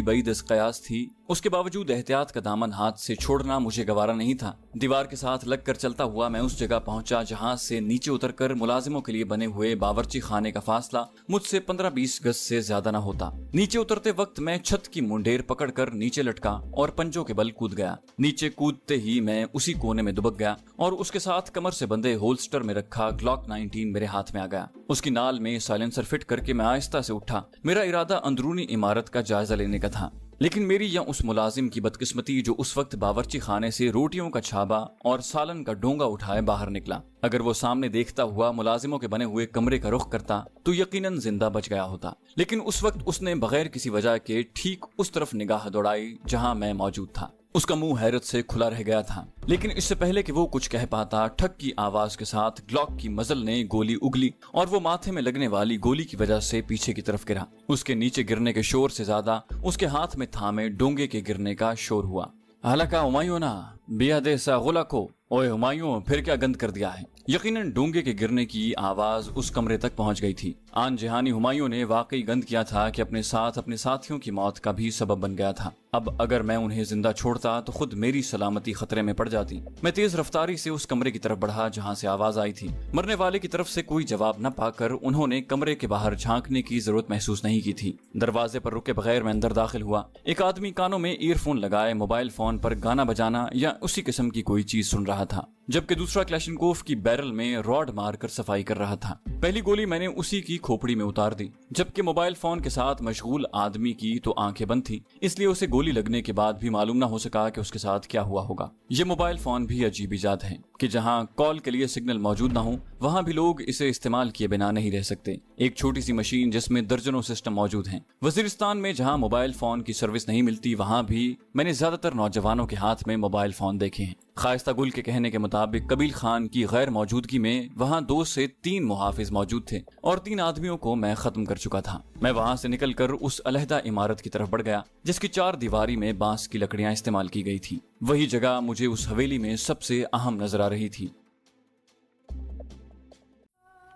बईद इस कयास थी। उसके बावजूद एहतियात का दामन हाथ से छोड़ना मुझे गवारा नहीं था। दीवार के साथ लगकर चलता हुआ मैं उस जगह पहुंचा जहां से नीचे उतरकर मुलाजिमों के लिए बने हुए बावर्ची खाने का फासला मुझसे 15-20 गज से ज्यादा न होता। नीचे उतरते वक्त मैं छत की मुंडेर पकड़कर नीचे लटका और पंजों के बल कूद गया। नीचे कूदते ही मैं उसी कोने में दुबक गया और उसके साथ कमर से बंधे होल्स्टर में रखा ग्लॉक 19 मेरे हाथ में आ गया। उसकी नाल में साइलेंसर फिट करके मैं आहिस्ता से उठा। मेरा इरादा अंदरूनी इमारत का जायजा लेने का था, लेकिन मेरी या उस मुलाजिम की बदकिस्मती जो उस वक्त बावर्ची खाने से रोटियों का छाबा और सालन का डोंगा उठाए बाहर निकला। अगर वो सामने देखता हुआ मुलाजिमों के बने हुए कमरे का रुख करता तो यकीनन जिंदा बच गया होता, लेकिन उस वक्त उसने बगैर किसी वजह के ठीक उस तरफ निगाह दौड़ाई जहां मैं मौजूद था। उसका मुंह हैरत से खुला रह गया था, लेकिन इससे पहले कि वो कुछ कह पाता, ठक की आवाज के साथ ग्लॉक की मजल ने गोली उगली और वो माथे में लगने वाली गोली की वजह से पीछे की तरफ गिरा। उसके नीचे गिरने के शोर से ज्यादा उसके हाथ में थामे डोंगे के गिरने का शोर हुआ। हालांकि हुमायूं ना बेहद सा गुला को, ओए हुमायूं फिर क्या गंद कर दिया है। यकीनन डोंगे के गिरने की आवाज उस कमरे तक पहुंच गई थी। आन जहानी हुमायूं ने वाकई गंद किया था कि अपने साथ अपने साथियों की मौत का भी सबब बन गया था। अब अगर मैं उन्हें जिंदा छोड़ता तो खुद मेरी सलामती खतरे में पड़ जाती। मैं तेज रफ्तारी से उस कमरे की तरफ बढ़ा जहां से आवाज आई थी। मरने वाले की तरफ से कोई जवाब न पाकर उन्होंने कमरे के बाहर झांकने की जरूरत महसूस नहीं की थी। दरवाजे पर रुके बगैर मैं अंदर दाखिल हुआ। एक आदमी कानों में ईयरफोन लगाए मोबाइल फोन पर गाना बजाना या उसी किस्म की कोई चीज सुन रहा था, जबकि दूसरा क्लैशनकोफ की बैरल में रॉड मारकर सफाई कर रहा था। पहली गोली मैंने उसी की खोपड़ी में उतार दी, जबकि मोबाइल फोन के साथ मशगूल आदमी की तो आंखें बंद थी, इसलिए उसे गोली लगने के बाद भी मालूम न हो सका कि उसके साथ क्या हुआ होगा। ये मोबाइल फोन भी अजीब इजाद है कि जहां कॉल के लिए सिग्नल मौजूद न हो वहां भी लोग इसे इस्तेमाल किए बिना नहीं रह सकते। एक छोटी सी मशीन जिसमें दर्जनों सिस्टम मौजूद हैं। वजीरिस्तान में जहां मोबाइल फोन की सर्विस नहीं मिलती वहां भी मैंने ज्यादातर नौजवानों के हाथ में मोबाइल फोन देखे हैं। खाइस्ता गुल के कहने के मुताबिक कबील खान की गैर मौजूदगी में वहां 2 से 3 मुहाफिज मौजूद थे और 3 आदमियों को मैं खत्म कर चुका था। मैं वहां से निकलकर उस अलहदा इमारत की तरफ बढ़ गया जिसकी 4 दीवारी में बांस की लकड़ियां इस्तेमाल की गई थी। वही जगह मुझे उस हवेली में सबसे अहम नजर आ रही थी।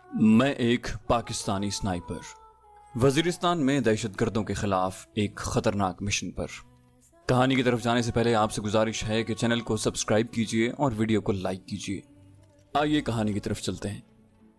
मैं एक पाकिस्तानी स्नाइपर, वजीरिस्तान में दहशतगर्दों के खिलाफ एक खतरनाक मिशन पर। कहानी की तरफ जाने से पहले आपसे गुजारिश है कि चैनल को सब्सक्राइब कीजिए और वीडियो को लाइक कीजिए। आइए कहानी की तरफ चलते हैं।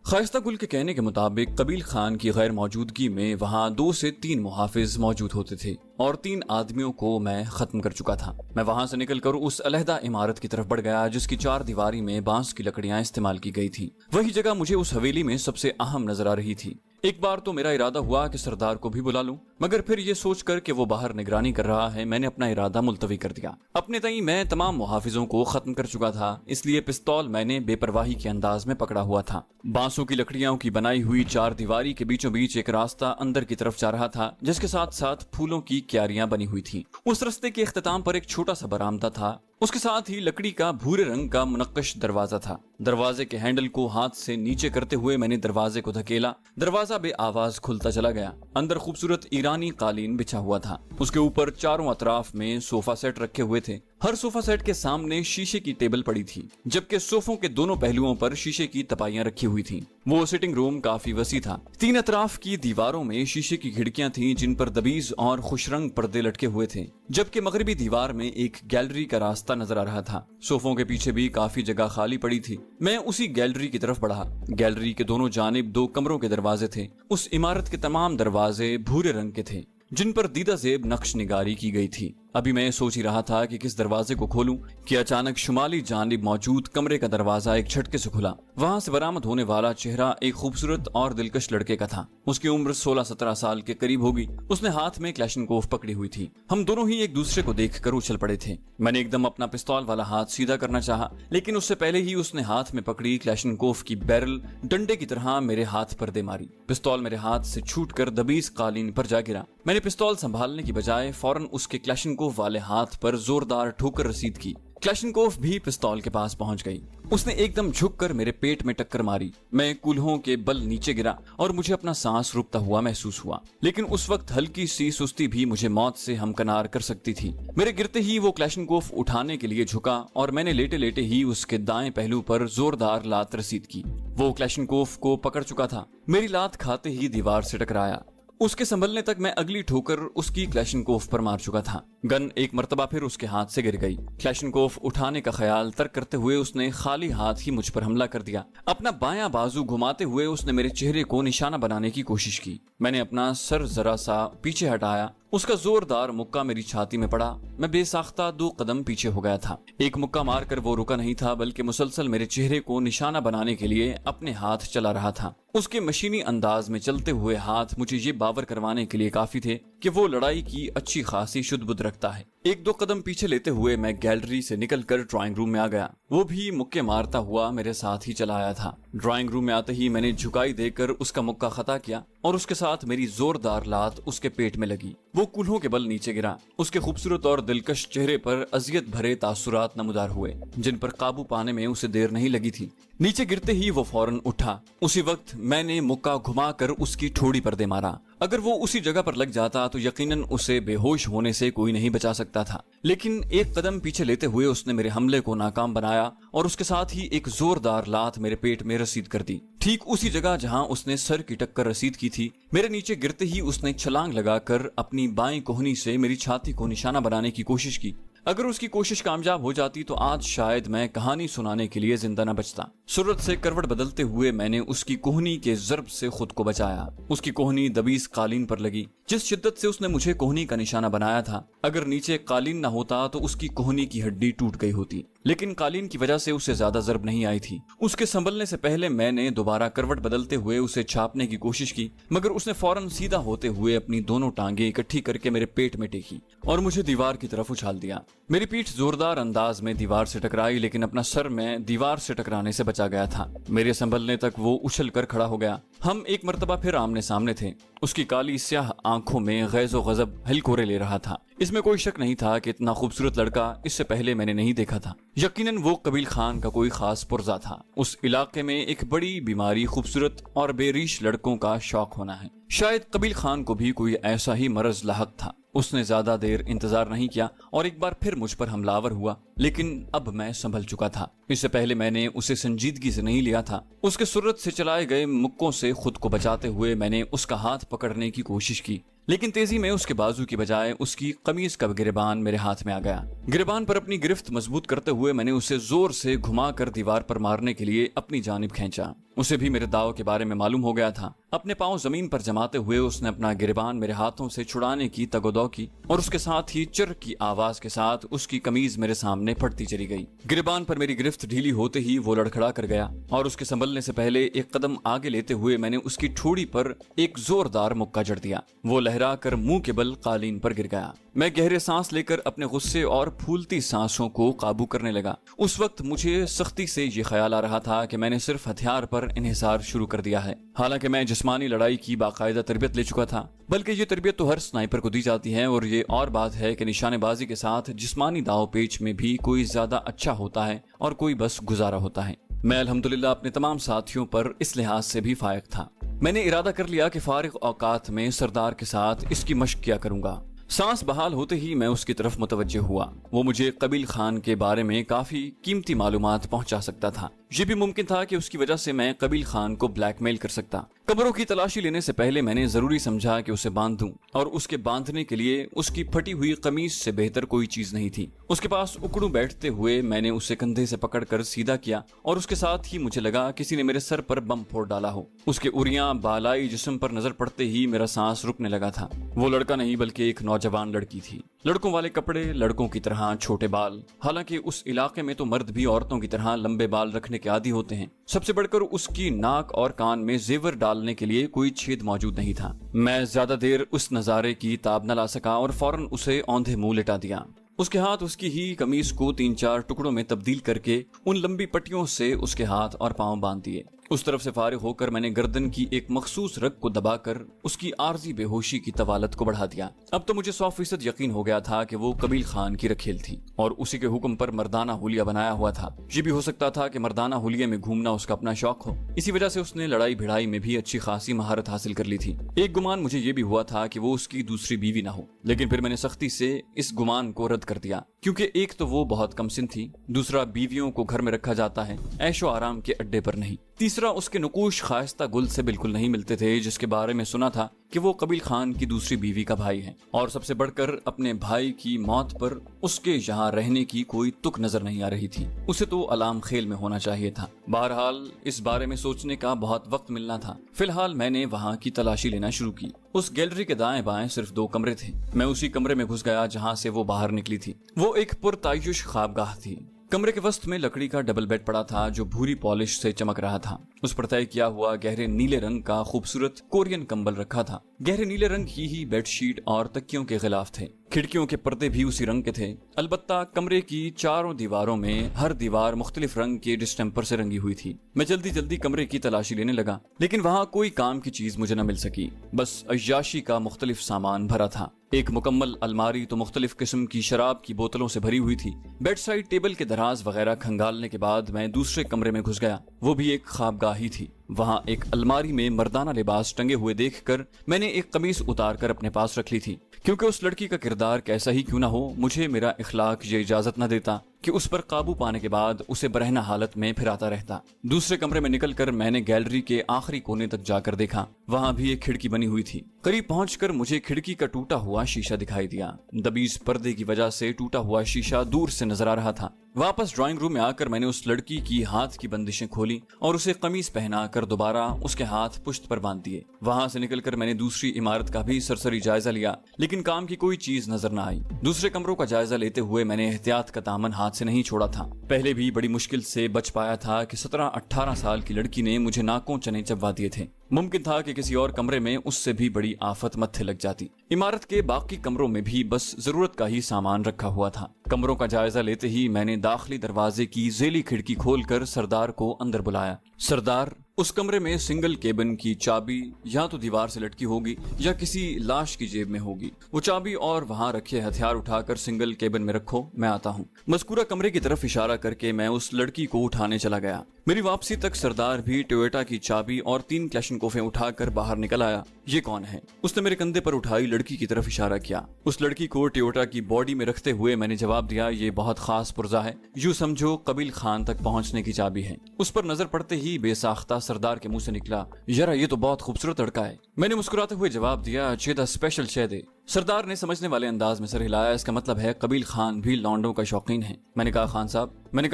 खाइस्ता गुल के कहने के मुताबिक कबील खान की गैर मौजूदगी में वहां 2 से 3 मुहाफिज मौजूद होते थे और 3 आदमियों को मैं खत्म कर चुका था। मैं वहां से निकलकर उस अलहदा इमारत की तरफ बढ़ गया जिसकी 4 दीवारी में बांस की लकड़ियां इस्तेमाल की गई थी। वही जगह मुझे उस हवेली में सबसे अहम नजर आ रही थी। एक बार तो मेरा इरादा हुआ कि सरदार को भी बुला लूं, मगर फिर ये सोचकर कि वो बाहर निगरानी कर रहा है मैंने अपना इरादा मुलतवी कर दिया। अपने तई मैं तमाम मुहाफिजों को खत्म कर चुका था, इसलिए पिस्तौल मैंने बेपरवाही के अंदाज में पकड़ा हुआ था। बांसों की लकड़ियों की बनाई हुई 4 दीवारी के बीचों बीच एक रास्ता अंदर की तरफ जा रहा था जिसके साथ साथ फूलों की क्यारियां बनी हुई थी। उस रास्ते के इख्तिताम पर एक छोटा सा बरामदा था, उसके साथ ही लकड़ी का भूरे रंग का मुनक्कश दरवाजा था। दरवाजे के हैंडल को हाथ से नीचे करते हुए मैंने दरवाजे को धकेला। दरवाजा बे आवाज खुलता चला गया। अंदर खूबसूरत ईरानी कालीन बिछा हुआ था। उसके ऊपर चारों अतराफ में सोफा सेट रखे हुए थे। हर सोफा सेट के सामने शीशे की टेबल पड़ी थी, जबकि सोफों के दोनों पहलुओं पर शीशे की तपाइयां रखी हुई थीं। वो सिटिंग रूम काफी वसी था। 3 अतराफ की दीवारों में शीशे की खिड़कियां थीं जिन पर दबीज और खुशरंग पर्दे लटके हुए थे, जबकि मगरबी दीवार में एक गैलरी का रास्ता नजर आ रहा था। सोफों के पीछे भी काफी जगह खाली पड़ी थी। मैं उसी गैलरी की तरफ बढ़ा। गैलरी के दोनों जानिब 2 कमरों के दरवाजे थे। उस इमारत के तमाम दरवाजे भूरे रंग के थे जिन पर दीदा जेब नक्श निगारी की गई थी। अभी मैं सोच ही रहा था कि किस दरवाजे को खोलूं कि अचानक शुमाली जानिब मौजूद कमरे का दरवाजा एक झटके से खुला। वहां से बरामद होने वाला चेहरा एक खूबसूरत और दिलकश लड़के का था। उसकी उम्र 16-17 साल के करीब होगी। उसने हाथ में क्लैशनकोफ पकड़ी हुई थी। हम दोनों ही एक दूसरे को देखकर उछल पड़े थे। मैंने एकदम अपना पिस्तौल वाला हाथ सीधा करना चाहा, लेकिन उससे पहले ही उसने हाथ में पकड़ी क्लैशनकोफ की बैरल डंडे की तरह मेरे हाथ पर दे मारी। पिस्तौल मेरे हाथ से छूटकर दबीज कालीन पर जा गिरा। मैंने पिस्तौल संभालने की बजाय फौरन उसके क्लैशनकोफ वाले हाथ पर जोरदार ठोकर रसीद की। क्लैशनकोफ भी पिस्तौल के पास पहुंच गई। उसने एकदम झुककर मेरे पेट में टक्कर मारी। मैं कूल्हों के बल नीचे गिरा और मुझे अपना सांस रुकता हुआ महसूस हुआ। लेकिन उस वक्त हल्की सी सुस्ती भी मुझे मौत से हमकनार कर सकती थी। मेरे गिरते ही वो क्लैशनकोफ उठाने के लिए झुका और मैंने लेटे लेटे ही उसके दाएं पहलू पर जोरदार लात रसीद की। वो क्लैशनकोफ को पकड़ चुका था। मेरी लात खाते ही दीवार से टकराया। उसके संभलने तक मैं अगली ठोकर उसकी क्लैशनकोफ पर मार चुका था। गन एक मर्तबा फिर उसके हाथ से गिर गई। क्लैशनकोफ उठाने का ख्याल तर्क करते हुए उसने खाली हाथ ही मुझ पर हमला कर दिया। अपना बायां बाजू घुमाते हुए उसने मेरे चेहरे को निशाना बनाने की कोशिश की। मैंने अपना सर जरा सा पीछे हटाया। उसका जोरदार मुक्का मेरी छाती में पड़ा। मैं बेसाख्ता 2 कदम पीछे हो गया था। एक मुक्का मारकर वो रुका नहीं था, बल्कि मुसलसल मेरे चेहरे को निशाना बनाने के लिए अपने हाथ चला रहा था। उसके मशीनी अंदाज में चलते हुए हाथ मुझे ये बावर करवाने के लिए काफी थे कि वो लड़ाई की अच्छी खासी शुद्ध-बुद्ध रखता है। 1-2 कदम पीछे लेते हुए मैं गैलरी से निकलकर ड्राइंग रूम में आ गया। वो भी मुक्के मारता हुआ मेरे साथ ही चला आया था। ड्राइंग रूम में आते ही मैंने झुकाई देकर उसका मुक्का खता किया और उसके साथ मेरी जोरदार लात उसके पेट में लगी। वो कूल्हों के बल नीचे गिरा। उसके खूबसूरत और दिलकश चेहरे पर अजियत भरे तासुरात नमूदार हुए, जिन पर काबू पाने में उसे देर नहीं लगी थी। नीचे गिरते ही वो फौरन उठा। उसी वक्त मैंने मुक्का घुमाकर उसकी ठोड़ी पर दे मारा। अगर वो उसी जगह पर लग जाता तो यकीनन उसे बेहोश होने से कोई नहीं बचा सकता था, लेकिन 1 कदम पीछे लेते हुए उसने मेरे हमले को नाकाम बनाया और उसके साथ ही एक जोरदार लात मेरे पेट में रसीद कर दी, ठीक उसी जगह जहां उसने सर की टक्कर रसीद की थी। मेरे नीचे गिरते ही उसने छलांग लगाकर अपनी बाईं कोहनी से मेरी छाती को निशाना बनाने की कोशिश की। अगर उसकी कोशिश कामयाब हो जाती तो आज शायद मैं कहानी सुनाने के लिए जिंदा न बचता। सूरत से करवट बदलते हुए मैंने उसकी कोहनी के जर्ब से खुद को बचाया। उसकी कोहनी दबीज कालीन पर लगी। जिस शिद्दत से उसने मुझे कोहनी का निशाना बनाया था, अगर नीचे कालीन न होता तो उसकी कोहनी की हड्डी टूट गई होती, लेकिन कालीन की वजह से उसे ज्यादा जर्ब नहीं आई थी। उसके संभलने से पहले मैंने दोबारा करवट बदलते हुए उसे छापने की कोशिश की, मगर उसने फौरन सीधा होते हुए अपनी दोनों टांगे इकट्ठी करके मेरे पेट में टेकी और मुझे दीवार की तरफ उछाल दिया। मेरी पीठ जोरदार अंदाज में दीवार से टकराई, लेकिन अपना सर मैं दीवार से टकराने से बचा गया था। मेरे संभलने तक वो उछल कर खड़ा हो गया। हम एक मर्तबा फिर आमने सामने थे। उसकी काली स्याह आंखों में गैज़ो गज़ब हलकोरे ले रहा था। इसमें कोई शक नहीं था कि इतना खूबसूरत लड़का इससे पहले मैंने नहीं देखा था। यकीनन वो कबील खान का कोई खास पुरजा था। उस इलाके में एक बड़ी बीमारी खूबसूरत और बेरीश लड़कों का शौक होना है। शायद कबील खान को भी कोई ऐसा ही मरज लाहक था। उसने ज्यादा देर इंतजार नहीं किया और एक बार फिर मुझ पर हमलावर हुआ, लेकिन अब मैं संभल चुका था। इससे पहले मैंने उसे संजीदगी से नहीं लिया था। उसके सूरत से चलाए गए मुक्कों से खुद को बचाते हुए मैंने उसका हाथ पकड़ने की कोशिश की, लेकिन तेजी में उसके बाजू की बजाय उसकी कमीज का गिरेबान मेरे हाथ में आ गया। गिरेबान पर अपनी गिरफ्त मजबूत करते हुए मैंने उसे जोर से घुमाकर दीवार पर मारने के लिए अपनी जानिब खींचा। उसे भी मेरे दाव के बारे में मालूम हो गया था। अपने पांव जमीन पर जमाते हुए उसने अपना गिरेबान मेरे हाथों से छुड़ाने की तगोदौ की और उसके साथ ही चिर की आवाज के साथ उसकी कमीज मेरे सामने फटती चली गई। गिरेबान पर मेरी गिरफ्त ढीली होते ही वो लड़खड़ा कर गया और उसके संभलने से पहले 1 कदम आगे लेते हुए मैंने उसकी ठोड़ी पर एक जोरदार मुक्का जड़ दिया। वो लहरा कर मुंह के बल कालीन पर गिर गया। मैं गहरे सांस लेकर अपने गुस्से और फूलती सांसों को काबू करने लगा। उस वक्त मुझे सख्ती से ये ख्याल आ रहा था कि मैंने सिर्फ हथियार पर इन्हिसार शुरू कर दिया है। हालांकि मैं जिस्मानी लड़ाई की बाकायदा तरबियत ले चुका था, बल्कि ये तरबियत तो हर स्नाइपर को दी जाती है और ये और बात है कि निशानेबाजी के साथ जिस्मानी दाव पेच में भी कोई ज्यादा अच्छा होता है और कोई बस गुजारा होता है। मैं अल्हम्दुलिल्लाह अपने तमाम साथियों पर इस लिहाज से भी फायक था। मैंने इरादा कर लिया कि फारिग औकात में सरदार के साथ इसकी मशक किया करूंगा। सांस बहाल होते ही मैं उसकी तरफ मुतवज्जे हुआ। वो मुझे कबील खान के बारे में काफी कीमती मालूमात पहुंचा सकता था। ये भी मुमकिन था कि उसकी वजह से मैं कबील खान को ब्लैकमेल कर सकता। कमरों की तलाशी लेने से पहले मैंने जरूरी समझा कि उसे बांध दूं, और उसके बांधने के लिए उसकी फटी हुई कमीज से बेहतर कोई चीज नहीं थी। उसके पास उकड़ू बैठते हुए मैंने उसे कंधे से पकड़कर सीधा किया, और उसके साथ ही मुझे लगा किसी ने मेरे सर पर बम फोड़ डाला हो। उसके उरियां बालाई जिस्म पर नजर पड़ते ही मेरा सांस रुकने लगा था। वो लड़का नहीं बल्कि एक नौजवान लड़की थी। लड़कों वाले कपड़े, लड़कों की तरह छोटे बाल। हालांकि उस इलाके में तो मर्द भी औरतों की तरह लंबे बाल रखने के आदी होते हैं। सबसे बढ़कर उसकी नाक और कान में जेवर डालने के लिए कोई छेद मौजूद नहीं था। मैं ज्यादा देर उस नजारे की ताब न ला सका और फौरन उसे औंधे मुंह लिटा दिया। उसके हाथ उसकी ही कमीज को 3-4 टुकड़ों में तब्दील करके उन लंबी पट्टियों से उसके हाथ और पांव बांध दिए। उस तरफ से फारिग होकर मैंने गर्दन की एक मखसूस रग को दबाकर उसकी आर्जी बेहोशी की तवालत को बढ़ा दिया। अब तो मुझे 100% यकीन हो गया था कि वो कबील खान की रखेल थी और उसी के हुक्म पर मर्दाना हुलिया बनाया हुआ था। ये भी हो सकता था कि मर्दाना हुलिये में घूमना उसका अपना शौक हो। इसी वजह से उसने लड़ाई भिड़ाई में भी अच्छी खासी महारत हासिल कर ली थी। एक गुमान मुझे ये भी हुआ था कि वो उसकी दूसरी बीवी ना हो, लेकिन फिर मैंने सख्ती से इस गुमान को रद्द कर दिया, क्योंकि एक तो वो बहुत कमसिन थी, दूसरा बीवियों को घर में रखा जाता है ऐशो आराम के अड्डे पर नहीं, तीसरा उसके नुकूश खायस्ता गुल से बिल्कुल नहीं मिलते थे जिसके बारे में सुना था कि वो कबील खान की दूसरी बीवी का भाई है, और सबसे बढ़कर अपने भाई की मौत पर उसके यहाँ रहने की कोई तुक नजर नहीं आ रही थी। उसे तो अलाम खेल में होना चाहिए था। बहरहाल इस बारे में सोचने का बहुत वक्त मिलना था। फिलहाल मैंने वहाँ की तलाशी लेना शुरू की। उस गैलरी के दाएं बाएं सिर्फ 2 कमरे थे। मैं उसी कमरे में घुस गया जहाँ से वो बाहर निकली थी। वो एक पुरतायुश ख्वाबगाह थी। कमरे के वस्त में लकड़ी का डबल बेड पड़ा था जो भूरी पॉलिश से चमक रहा था। उस पर तय किया हुआ गहरे नीले रंग का खूबसूरत कोरियन कंबल रखा था। गहरे नीले रंग ही बेडशीट और तकियों के खिलाफ थे। खिड़कियों के पर्दे भी उसी रंग के थे। अलबत्ता कमरे की चारों दीवारों में हर दीवार मुख्तलिफ रंग के डिस्टेम्पर से रंगी हुई थी। मैं जल्दी जल्दी कमरे की तलाशी लेने लगा, लेकिन वहाँ कोई काम की चीज मुझे न मिल सकी। बस अय्याशी का मुख्तलिफ सामान भरा था। एक मुकम्मल अलमारी तो मुख्तलिफ किस्म की शराब की बोतलों से भरी हुई थी। बेड साइड टेबल के दराज वगैरह खंगालने के बाद मैं दूसरे कमरे में घुस गया। वो भी एक ख्वाबगाह ही थी। वहाँ एक अलमारी में मर्दाना लिबास टंगे हुए देखकर मैंने एक कमीज उतार कर अपने पास रख ली थी, क्योंकि उस लड़की का किरदार कैसा ही क्यों ना हो, मुझे मेरा इखलाक ये इजाजत न देता कि उस पर काबू पाने के बाद उसे बरहना हालत में फिराता रहता। दूसरे कमरे में निकलकर मैंने गैलरी के आखिरी कोने तक जाकर देखा। वहाँ भी एक खिड़की बनी हुई थी। करीब पहुंचकर मुझे खिड़की का टूटा हुआ शीशा दिखाई दिया। दबीज पर्दे की वजह से टूटा हुआ शीशा दूर से नजर आ रहा था। वापस ड्राइंग रूम में आकर मैंने उस लड़की की हाथ की बंदिशें खोली और उसे कमीज पहनाकर दोबारा उसके हाथ पुश्त पर बांध दिए। वहां से निकलकर मैंने दूसरी इमारत का भी सरसरी जायजा लिया, लेकिन काम की कोई चीज नजर न आई। दूसरे कमरों का जायजा लेते हुए मैंने एहतियात का दामन हाथ से नहीं छोड़ा था। पहले भी बड़ी मुश्किल से बच पाया था कि 17-18 साल की लड़की ने मुझे नाकों चने चबवा दिए थे। मुमकिन था कि किसी और कमरे में उससे भी बड़ी आफत मत्थे लग जाती। इमारत के बाकी कमरों में भी बस जरूरत का ही सामान रखा हुआ था। कमरों का जायजा लेते ही मैंने दाखिली दरवाजे की जेली खिड़की खोलकर सरदार को अंदर बुलाया। सरदार, उस कमरे में सिंगल केबिन की चाबी या तो दीवार से लटकी होगी या किसी लाश की जेब में होगी। वो चाबी और वहाँ रखे हथियार उठाकर सिंगल केबिन में रखो, मैं आता हूँ। मज़कूरा कमरे की तरफ इशारा करके मैं उस लड़की को उठाने चला गया। मेरी वापसी तक सरदार भी टोयोटा की चाबी और 3 क्लैशनकोफें उठाकर बाहर निकल आया। ये कौन है? उसने मेरे कंधे पर उठाई लड़की की तरफ इशारा किया। उस लड़की को टोयोटा की बॉडी में रखते हुए मैंने जवाब दिया, ये बहुत खास पुर्जा है, यूं समझो कबील खान तक पहुंचने की चाबी है। उस पर नजर पड़ते ही बेसाख्ता सरदार के मुंह से निकला, यार ये तो बहुत खूबसूरत लड़का है। मैंने मुस्कुराते हुए जवाब दिया, चेदा स्पेशल शेदे। सरदार ने समझने वाले अंदाज में सर हिलाया, इसका मतलब है कबील खान भी लौंडों का शौकीन है। मैंने कहा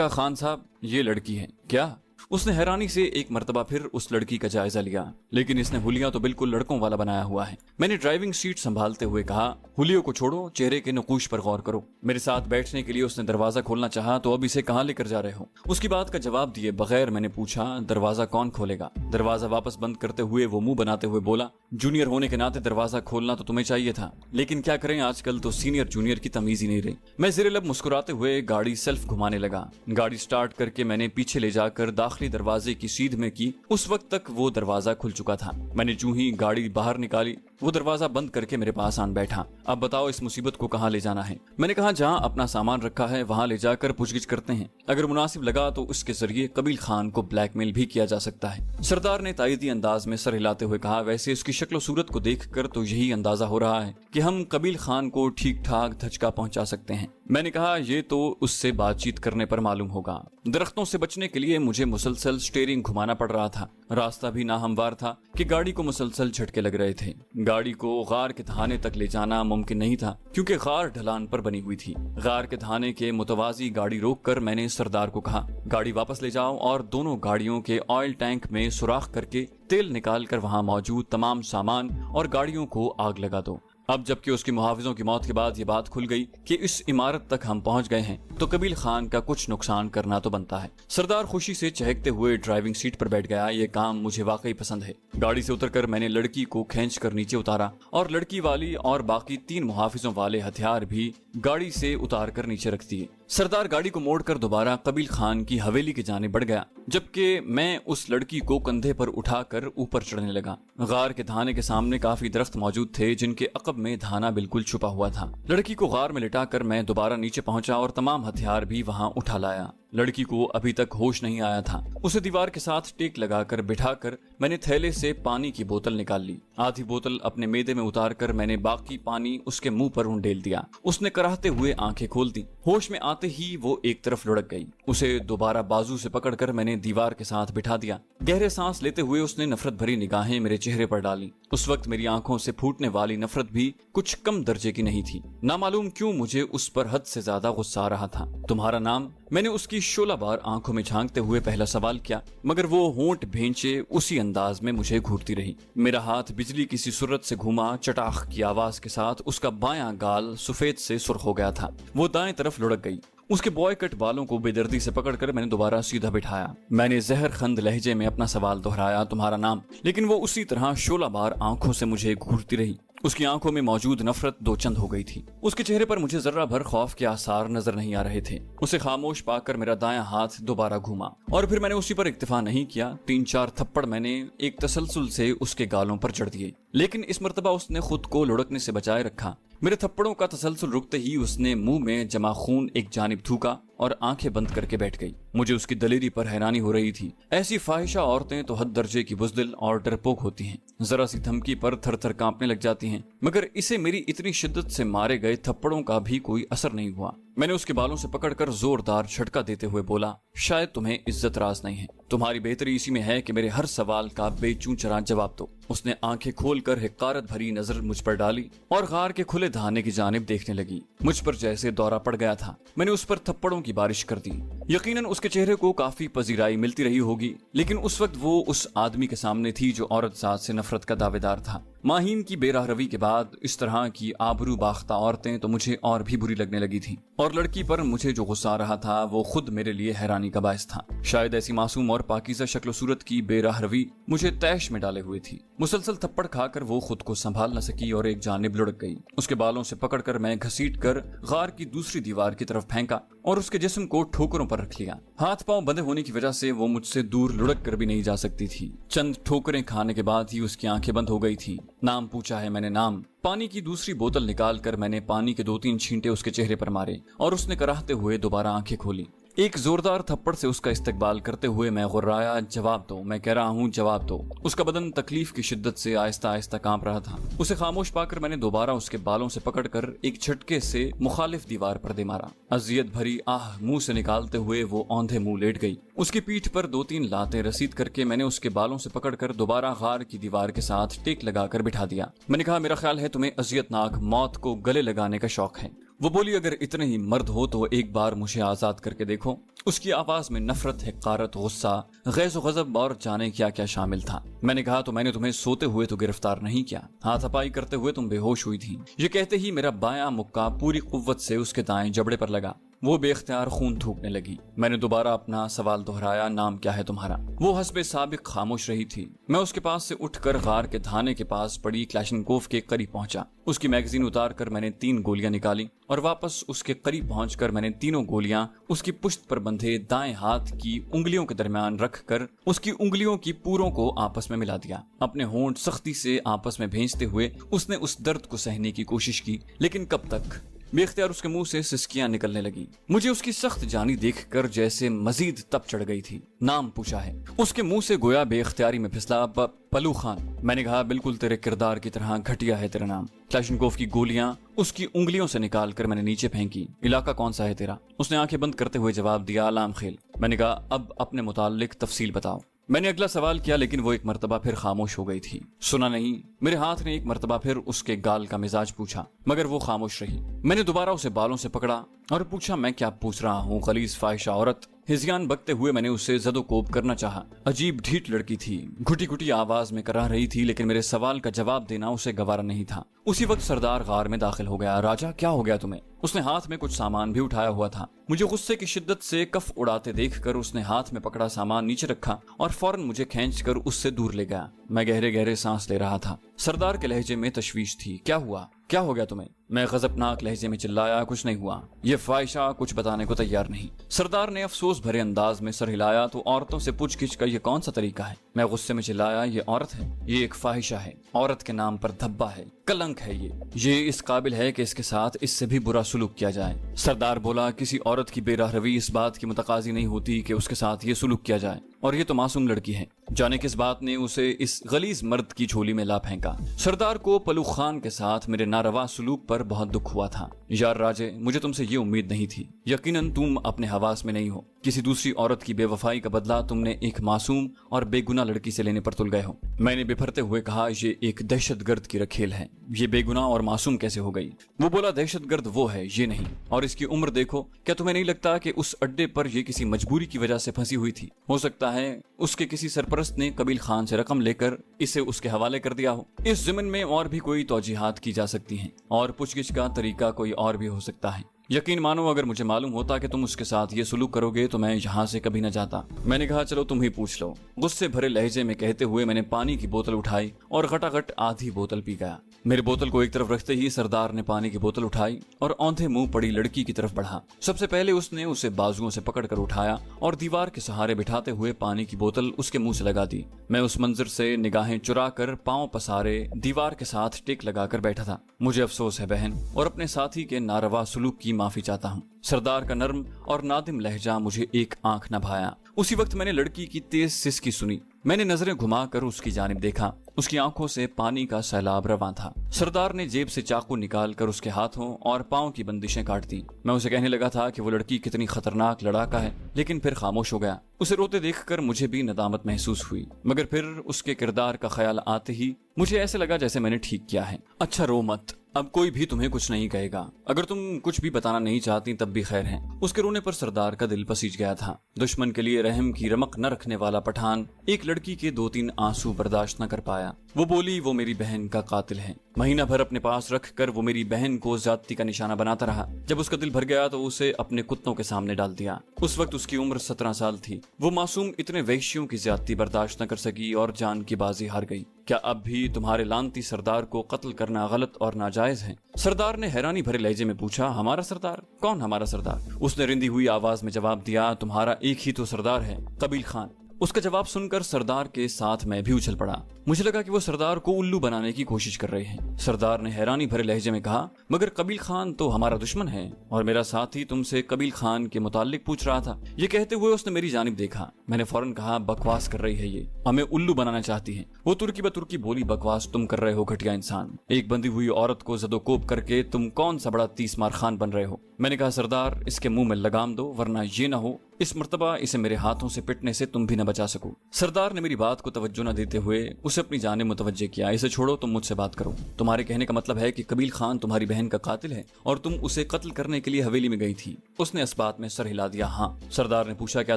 खान साहब ये लड़की है क्या? उसने हैरानी से एक मर्तबा फिर उस लड़की का जायजा लिया, लेकिन इसने हुलिया तो बिल्कुल लड़कों वाला बनाया हुआ है। मैंने ड्राइविंग सीट संभालते हुए कहा, हुलियों को छोड़ो, चेहरे के नकूश पर गौर करो। मेरे साथ बैठने के लिए उसने दरवाजा खोलना चाहा, तो अब इसे कहाँ लेकर जा रहे हो? उसकी बात का जवाब दिए बगैर मैंने पूछा, दरवाजा कौन खोलेगा? दरवाजा वापस बंद करते हुए वो मुंह बनाते हुए बोला, जूनियर होने के नाते दरवाजा खोलना तो तुम्हें चाहिए था, लेकिन क्या करें, आजकल तो सीनियर जूनियर की तमीज ही नहीं रही। मैं ज़ेरे लब मुस्कुराते हुए गाड़ी सेल्फ घुमाने लगा। गाड़ी स्टार्ट करके मैंने पीछे ले जाकर दाखिली दरवाजे की सीध में की। उस वक्त तक वो दरवाजा खुल चुका था। मैंने जूं ही गाड़ी बाहर निकाली, वो दरवाजा बंद करके मेरे पास आन बैठा। अब बताओ इस मुसीबत को कहाँ ले जाना है? मैंने कहा जहाँ अपना सामान रखा है वहाँ ले जाकर पूछगिछ करते हैं, अगर मुनासिब लगा तो उसके जरिए कबील खान को ब्लैकमेल भी किया जा सकता है। सरदार ने तायदी अंदाज में सर हिलाते हुए कहा, वैसे उसकी शक्ल सूरत को देखकर तो यही अंदाजा हो रहा है कि हम कबील खान को ठीक ठाक धचका पहुंचा सकते हैं। मैंने कहा ये तो उससे बातचीत करने पर मालूम होगा। दरख्तों से बचने के लिए मुझे मुसलसल स्टीयरिंग घुमाना पड़ रहा था। रास्ता भी नाहमवार था कि गाड़ी को मुसलसल झटके लग रहे थे। गाड़ी को गार के थाने तक ले जाना मुमकिन नहीं था क्योंकि गार ढलान पर बनी हुई थी। गार के थाने के मुतवाजी गाड़ी रोककर मैंने सरदार को कहा, गाड़ी वापस ले जाओ और दोनों गाड़ियों के ऑयल टैंक में सुराख करके तेल निकाल कर वहाँ मौजूद तमाम सामान और गाड़ियों को आग लगा दो। अब जबकि उसकी मुहाफिजों की मौत के बाद ये बात खुल गई कि इस इमारत तक हम पहुंच गए हैं तो कबील खान का कुछ नुकसान करना तो बनता है। सरदार खुशी से चहकते हुए ड्राइविंग सीट पर बैठ गया। ये काम मुझे वाकई पसंद है। गाड़ी से उतरकर मैंने लड़की को खींच कर नीचे उतारा और लड़की वाली और बाकी 3 मुहाफिजों वाले हथियार भी गाड़ी से उतार कर नीचे रख दिए। सरदार गाड़ी को मोड़कर दोबारा कबील खान की हवेली की जाने बढ़ गया, जबकि मैं उस लड़की को कंधे पर उठाकर ऊपर चढ़ने लगा। गार के थाने के सामने काफी दरख्त मौजूद थे जिनके अकब में थाना बिल्कुल छुपा हुआ था। लड़की को गार में लिटाकर मैं दोबारा नीचे पहुंचा और तमाम हथियार भी वहां उठा लाया। लड़की को अभी तक होश नहीं आया था। उसे दीवार के साथ टेक लगाकर बिठाकर मैंने थैले से पानी की बोतल निकाल ली। आधी बोतल अपने मेदे में उतारकर मैंने बाकी पानी उसके मुंह पर उंडेल दिया। उसने कराहते हुए आंखें खोल दी। होश में आते ही वो एक तरफ लुढ़क गई। उसे दोबारा बाजू से पकड़कर मैंने दीवार के साथ बिठा दिया। गहरे सांस लेते हुए उसने नफरत भरी निगाहें मेरे चेहरे पर डाली। उस वक्त मेरी आंखों से फूटने वाली नफरत भी कुछ कम दर्जे की नहीं थी। नामालूम क्यों मुझे उस पर हद से ज्यादा गुस्सा आ रहा था। तुम्हारा नाम? मैंने उसकी 16 बार आंखों में झांकते हुए पहला सवाल किया, मगर वो होंठ भेंचे उसी अंदाज में मुझे घूरती रही। मेरा हाथ बिजली की सी सूरत से घूमा। चटाख की आवाज के साथ उसका बायां गाल सफेद से सुर्ख हो गया था। वो दाएं तरफ लुढ़क गई। उसके बॉय कट बालों को बेदर्दी से पकड़कर मैंने दोबारा सीधा बिठाया। मैंने जहर खंद लहजे में अपना सवाल दोहराया, तुम्हारा नाम? लेकिन वो उसी तरह 16 बार आंखों से मुझे घूरती रही। उसकी आंखों में मौजूद नफरत दो चंद हो गई थी। उसके चेहरे पर मुझे जर्रा भर खौफ के आसार नजर नहीं आ रहे थे। उसे खामोश पाकर मेरा दायां हाथ दोबारा घूमा और फिर मैंने उसी पर इक्तिफा नहीं किया। 3-4 थप्पड़ मैंने एक तसलसल से उसके गालों पर जड़ दिए, लेकिन इस मर्तबा उसने खुद को लुढ़कने से बचाए रखा। मेरे थप्पड़ों का तसलसल रुकते ही उसने मुंह में जमा खून एक जानिब थूका और आंखें बंद करके बैठ गई। मुझे उसकी दलेरी पर हैरानी हो रही थी। ऐसी फाहिशा औरतें तो हद दर्जे की बुज़दिल और डरपोक होती हैं। जरा सी धमकी पर थर थर कांपने लग जाती हैं, मगर इसे मेरी इतनी शिद्दत से मारे गए थप्पड़ों का भी कोई असर नहीं हुआ। मैंने उसके बालों से पकड़कर जोरदार झटका देते हुए बोला, शायद तुम्हें इज्जत राज नहीं है। तुम्हारी बेहतरी इसी में है कि मेरे हर सवाल का बेचूचरा जवाब दो। उसने आंखें खोलकर हिकारत भरी नजर मुझ पर डाली और गार के खुले धाने की जानिब देखने लगी। मुझ पर जैसे दौरा पड़ गया था। मैंने उस पर थप्पड़ों की बारिश कर दी। यकीनन उसके चेहरे को काफी पजीराई मिलती रही होगी, लेकिन उस वक्त वो उस आदमी के सामने थी जो औरत जात से नफरत का दावेदार था। माहीन की बेराह रवी के बाद इस तरह की आबरू बाख्ता औरतें तो मुझे और भी बुरी लगने लगी थी, और लड़की पर मुझे जो गुस्सा आ रहा था वो खुद मेरे लिए हैरानी का बायस था। शायद ऐसी मासूम और पाकीज़ा शक्ल सूरत की बेराह रवी मुझे तैश में डाले हुए थी। मुसलसल थप्पड़ खाकर वो खुद को संभाल न सकी और एक जानिब लुढ़क गई। उसके बालों से पकड़कर मैं घसीट कर गार की दूसरी दीवार की तरफ फेंका और उसके जिस्म को ठोकरों पर रख लिया। हाथ पांव बंधे होने की वजह से वो मुझसे दूर लुढ़क कर भी नहीं जा सकती थी। चंद ठोकरें खाने के बाद ही उसकी आंखें बंद हो गई थी। नाम पूछा है मैंने, नाम। पानी की दूसरी बोतल निकालकर मैंने पानी के 2-3 छींटे उसके चेहरे पर मारे और उसने कराहते हुए दोबारा आंखें खोली। एक जोरदार थप्पड़ से उसका इस्तकबाल करते हुए मैं गुर्राया, जवाब दो, मैं कह रहा हूँ जवाब दो। उसका बदन तकलीफ की शिद्दत से आहिस्ता आहिस्ता कांप रहा था। उसे खामोश पाकर मैंने दोबारा उसके बालों से पकड़कर एक झटके से मुखालिफ दीवार पर दे मारा। अजियत भरी आह मुंह से निकालते हुए वो औंधे मुंह लेट गई। उसकी पीठ पर 2-3 लातें रसीद करके मैंने उसके बालों से पकड़कर दोबारा गार की दीवार के साथ टेक लगाकर बिठा दिया। मैंने कहा, मेरा ख्याल है तुम्हें अजियतनाक मौत को गले लगाने का शौक है। वो बोली, अगर इतने ही मर्द हो तो एक बार मुझे आजाद करके देखो। उसकी आवाज में नफरत, हिकारत, गुस्सा, गैज़ गज़ब और जाने क्या क्या शामिल था। मैंने कहा, तो मैंने तुम्हें सोते हुए तो गिरफ्तार नहीं किया, हाथापाई करते हुए तुम बेहोश हुई थी। ये कहते ही मेरा बायां मुक्का पूरी कुव्वत से उसके दाएं जबड़े पर लगा। वो बेख्तियार खून थूकने लगी। मैंने दोबारा अपना सवाल दोहराया, नाम क्या है तुम्हारा? वो हस्बे साबिक खामोश रही थी। मैं उसके पास से उठकर गार के धाने के पास पड़ी क्लैशनकोफ के करीब पहुंचा। उसकी मैगजीन उतार कर मैंने 3 गोलियां निकाली और वापस उसके करीब पहुंचकर मैंने तीनों गोलियां उसकी पुश्त पर बंधे दाएं हाथ की उंगलियों के दरमियान रखकर उसकी उंगलियों की पूरों को आपस में मिला दिया। अपने होंठ सख्ती से आपस में भेंचते हुए उसने उस दर्द को सहने की कोशिश की, लेकिन कब तक? बेख्तियार उसके मुंह से सिसकियां निकलने लगी। मुझे उसकी सख्त जानी देखकर जैसे मजीद तप चढ़ गई थी। नाम पूछा है। उसके मुंह से गोया बेख्तियारी में फिसला, पलू खान। मैंने कहा, बिल्कुल तेरे किरदार की तरह घटिया है तेरा नाम। क्लैशनकोफ की गोलियां उसकी उंगलियों से निकाल कर मैंने नीचे फेंकी। इलाका कौन सा है तेरा? उसने आंखें बंद करते हुए जवाब दिया, आलाम खेल। मैंने कहा, अब अपने मुताल्लिक तफसील बताओ। मैंने अगला सवाल किया, लेकिन वो एक मर्तबा फिर खामोश हो गई थी। सुना नहीं। मेरे हाथ ने एक मर्तबा फिर उसके गाल का मिजाज पूछा, मगर वो खामोश रही। मैंने दोबारा उसे बालों से पकड़ा और पूछा, मैं क्या पूछ रहा हूँ, गलीज फाहिशा औरत। हिजियान बकते हुए मैंने उससे जदोकोब करना चाहा। अजीब ढीठ लड़की थी, घुटी घुटी आवाज में करा रही थी, लेकिन मेरे सवाल का जवाब देना उसे गवारा नहीं था। उसी वक्त सरदार गार में दाखिल हो गया। राजा, क्या हो गया तुम्हें? उसने हाथ में कुछ सामान भी उठाया हुआ था। मुझे गुस्से की शिद्दत से कफ उड़ाते देखकर उसने हाथ में पकड़ा सामान नीचे रखा और फौरन मुझे खींचकर उससे दूर ले गया। मैं गहरे गहरे सांस ले रहा था। सरदार के लहजे में तशवीश थी। क्या हुआ? क्या हो गया तुम्हें? मैं गजबनाक लहजे में चिल्लाया, कुछ नहीं हुआ। ये फाहिशा कुछ बताने को तैयार नहीं। सरदार ने अफसोस भरे अंदाज में सर हिलाया तो औरतों से पूछ-गिछ का ये कौन सा तरीका है? मैं गुस्से में चिल्लाया, ये औरत है, ये एक फाहिशा है, औरत के नाम पर धब्बा है, कलंक है। ये इस काबिल है कि इसके साथ इससे भी बुरा सुलूक किया जाए। सरदार बोला, किसी औरत की बेरहरवी इस बात की मुतकाजी नहीं होती कि उसके साथ ये सुलूक किया जाए, और ये तो मासूम लड़की है। जाने किस बात ने उसे इस गलीज मर्द की झोली में ला फेंका। सरदार को पलू खान के साथ मेरे नारवा सुलूक पर बहुत दुख हुआ था। यार राजे, मुझे तुमसे ये उम्मीद नहीं थी। यकीनन तुम अपने हवास में नहीं हो। किसी दूसरी औरत की बेवफाई का बदला तुमने एक मासूम और बेगुनाह लड़की से लेने पर तुल गए हो। मैंने बिफरते हुए कहा, ये एक दहशतगर्द की रखेल है। ये बेगुनाह और मासूम कैसे हो गई? वो बोला, दहशतगर्द वो है, ये नहीं। और इसकी उम्र देखो। क्या तुम्हें नहीं लगता कि उस अड्डे पर ये किसी मजबूरी की वजह से फंसी हुई थी? हो सकता है उसके किसी सरपरस्त ने कबील खान से रकम लेकर इसे उसके हवाले कर दिया हो। इस ज़िमन में और भी कोई तौजीहात की जा सकती हैं और पूछगिछ का तरीका कोई और भी हो सकता है। यकीन मानो, अगर मुझे मालूम होता कि तुम उसके साथ ये सुलूक करोगे तो मैं यहाँ से कभी न जाता। मैंने कहा, चलो तुम ही पूछ लो। गुस्से भरे लहजे में कहते हुए मैंने पानी की बोतल उठाई और घटाघट आधी बोतल पी गया। मेरे बोतल को एक तरफ रखते ही सरदार ने पानी की बोतल उठाई और औंधे मुंह पड़ी लड़की की तरफ बढ़ा। सबसे पहले उसने उसे बाजुओं से पकड़कर उठाया और दीवार के सहारे बिठाते हुए पानी की बोतल उसके मुंह से लगा दी। मैं उस मंजर से निगाहें चुरा कर पांव पसारे दीवार के साथ टेक लगाकर बैठा था। मुझे अफसोस है बहन, और अपने साथी के नारवा सुलूक की माफी चाहता हूँ। सरदार का नर्म और नादिम लहजा मुझे एक आंख न भाया। उसी वक्त मैंने लड़की की तेज सिसकी सुनी। मैंने नजरें घुमाकर उसकी जानिब देखा। उसकी आंखों से पानी का सैलाब रवां था। सरदार ने जेब से चाकू निकालकर उसके हाथों और पांव की बंदिशें काट दी। मैं उसे कहने लगा था कि वो लड़की कितनी खतरनाक लड़ाका है, लेकिन फिर खामोश हो गया। उसे रोते देखकर मुझे भी नदामत महसूस हुई, मगर फिर उसके किरदार का ख्याल आते ही मुझे ऐसे लगा जैसे मैंने ठीक किया है। अच्छा रो मत, अब कोई भी तुम्हें कुछ नहीं कहेगा। अगर तुम कुछ भी बताना नहीं चाहती तब भी खैर है। उसके रोने पर सरदार का दिल पसीज गया था। दुश्मन के लिए रहम की रमक न रखने वाला पठान एक लड़की के 2-3 आंसू बर्दाश्त न कर पाया। वो बोली, वो मेरी बहन का कातिल है। महीना भर अपने पास रखकर वो मेरी बहन को ज्यादती का निशाना बनाता रहा। जब उसका दिल भर गया तो उसे अपने कुत्तों के सामने डाल दिया। उस वक्त उसकी उम्र 17 साल थी। वो मासूम इतने वहशियों की ज्यादती बर्दाश्त न कर सकी और जान की बाजी हार गई। क्या अब भी तुम्हारे लानती सरदार को कत्ल करना गलत और नाजायज है? सरदार ने हैरानी भरे लहजे में पूछा। हमारा सरदार? कौन हमारा सरदार? उसने रिंदी हुई आवाज में जवाब दिया, तुम्हारा एक ही तो सरदार है, कबील खान। उसका जवाब सुनकर सरदार के साथ मैं भी उछल पड़ा। मुझे लगा कि वो सरदार को उल्लू बनाने की कोशिश कर रहे हैं। सरदार ने हैरानी भरे लहजे में कहा, मगर कबील खान तो हमारा दुश्मन है और मेरा साथी तुमसे कबील खान के मुताल्लिक पूछ रहा था। ये कहते हुए उसने मेरी जानिब देखा। मैंने फौरन कहा, बकवास कर रही है, ये हमें उल्लू बनाना चाहती है। वो तुर्की बतुर्की बोली, बकवास तुम कर रहे हो घटिया इंसान। एक बंदी हुई औरत को जदोकोब करके तुम कौन सा बड़ा 30 मार खान बन रहे हो। मैंने कहा, सरदार इसके मुंह में लगाम दो, वरना ये ना हो इस मर्तबा इसे मेरे हाथों से पिटने से तुम भी न बचा सको। सरदार ने मेरी बात को तवज्जो न देते हुए उसे अपनी जानिब मुतवज्जे किया। इसे छोड़ो, तुम मुझसे बात करो। तुम्हारे कहने का मतलब है कि कबील खान तुम्हारी बहन का कातिल है और तुम उसे कत्ल करने के लिए हवेली में गई थी। उसने इस बात में सर हिला दिया। हाँ। सरदार ने पूछा, क्या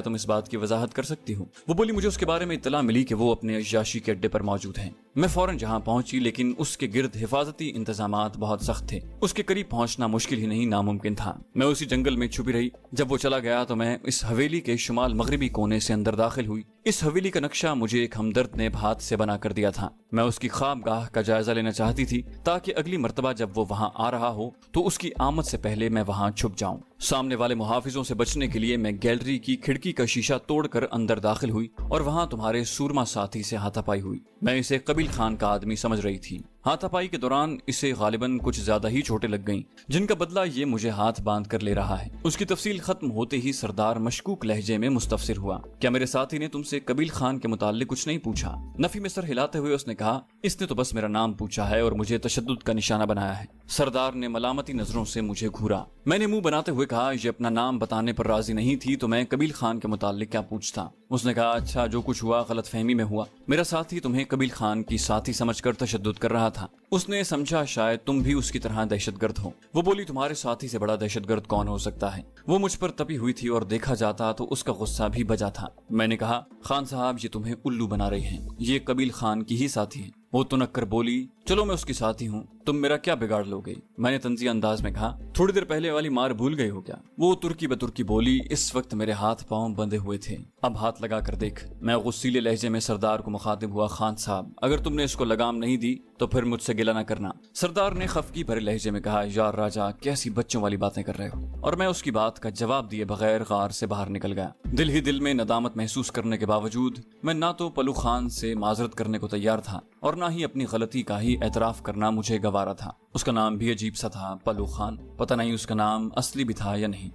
तुम इस बात की वजाहत कर सकती हो? वो बोली, मुझे उसके बारे में इत्तला मिली कि वो अपने अय्याशी के अड्डे पर मौजूद हैं। मैं फौरन जहां पहुंची, लेकिन उसके गिर्द हिफाजती इंतजामात बहुत सख्त थे। उसके करीब पहुंचना मुश्किल ही नहीं नामुमकिन था। मैं उसी जंगल में छुपी रही। जब वो चला गया तो मैं इस हवेली के शुमाल मगरिबी कोने से अंदर दाखिल हुई। इस हवेली का नक्शा मुझे एक हमदर्द ने हाथ से बना कर दिया था। मैं उसकी ख्वाबगाह का जायजा लेना चाहती थी ताकि अगली मर्तबा जब वो वहां आ रहा हो तो उसकी आमद से पहले मैं वहां छुप जाऊं। सामने वाले मुहाफिजों से बचने के लिए मैं गैलरी की खिड़की का शीशा तोड़कर अंदर दाखिल हुई और वहां तुम्हारे सूरमा साथी से हाथापाई हुई। मैं इसे कबील खान का आदमी समझ रही थी। हाथापाई के दौरान इसे गालिबन कुछ ज्यादा ही चोटें लग गईं, जिनका बदला ये मुझे हाथ बांध कर ले रहा है। उसकी तफसील खत्म होते ही सरदार मशकूक लहजे में मुस्तफसिर हुआ। क्या मेरे साथी ने तुमसे कबील खान के मुताल्लिक कुछ नहीं पूछा? नफी में सर हिलाते हुए उसने कहा, इसने तो बस मेरा नाम पूछा है और मुझे तशद्दुद का निशाना बनाया है। सरदार ने मलामती नजरों से मुझे घूरा। मैंने मुंह बनाते हुए कहा, ये अपना नाम बताने पर राजी नहीं थी तो मैं कबील खान के मुताल्लिक क्या पूछता? उसने कहा, अच्छा, जो कुछ हुआ गलत फहमी में हुआ। मेरा साथी तुम्हें कबील खान की साथी समझकर तशद्दुद कर रहा था। उसने समझा शायद तुम भी उसकी तरह दहशतगर्द हो। वो बोली, तुम्हारे साथी से बड़ा दहशतगर्द कौन हो सकता है? वो मुझ पर तपी हुई थी और देखा जाता तो उसका गुस्सा भी बजा था। मैंने कहा, खान साहब, ये तुम्हें उल्लू बना रहे हैं। ये कबील खान की ही साथी है। वो तुनक कर बोली, चलो मैं उसकी साथी हूँ, तुम मेरा क्या बिगाड़ लोगे? मैंने तंज़िया अंदाज में कहा, थोड़ी देर पहले वाली मार भूल गए हो क्या? वो तुर्की बतुर्की बोली। इस वक्त मेरे हाथ पांव बंधे हुए थे। अब हाथ लगा कर देख। मैं गुस्सीले लहजे में सरदार को मुखातिब हुआ, खान साहब, अगर तुमने इसको लगाम नहीं दी तो फिर मुझसे गिला न करना। सरदार ने खफगी भरे लहजे में कहा, यार राजा, कैसी बच्चों वाली बातें कर रहे हो? और मैं उसकी बात का जवाब दिए बगैर गार से बाहर निकल गया। दिल ही दिल में नदामत महसूस करने के बावजूद मैं ना तो पलू खान से माजरत करने को तैयार था और ना ही अपनी गलती का ही एतराफ करना मुझे गवारा था। उसका नाम भी अजीब सा था, पलू खान। पता नहीं उसका नाम असली भी था या नहीं।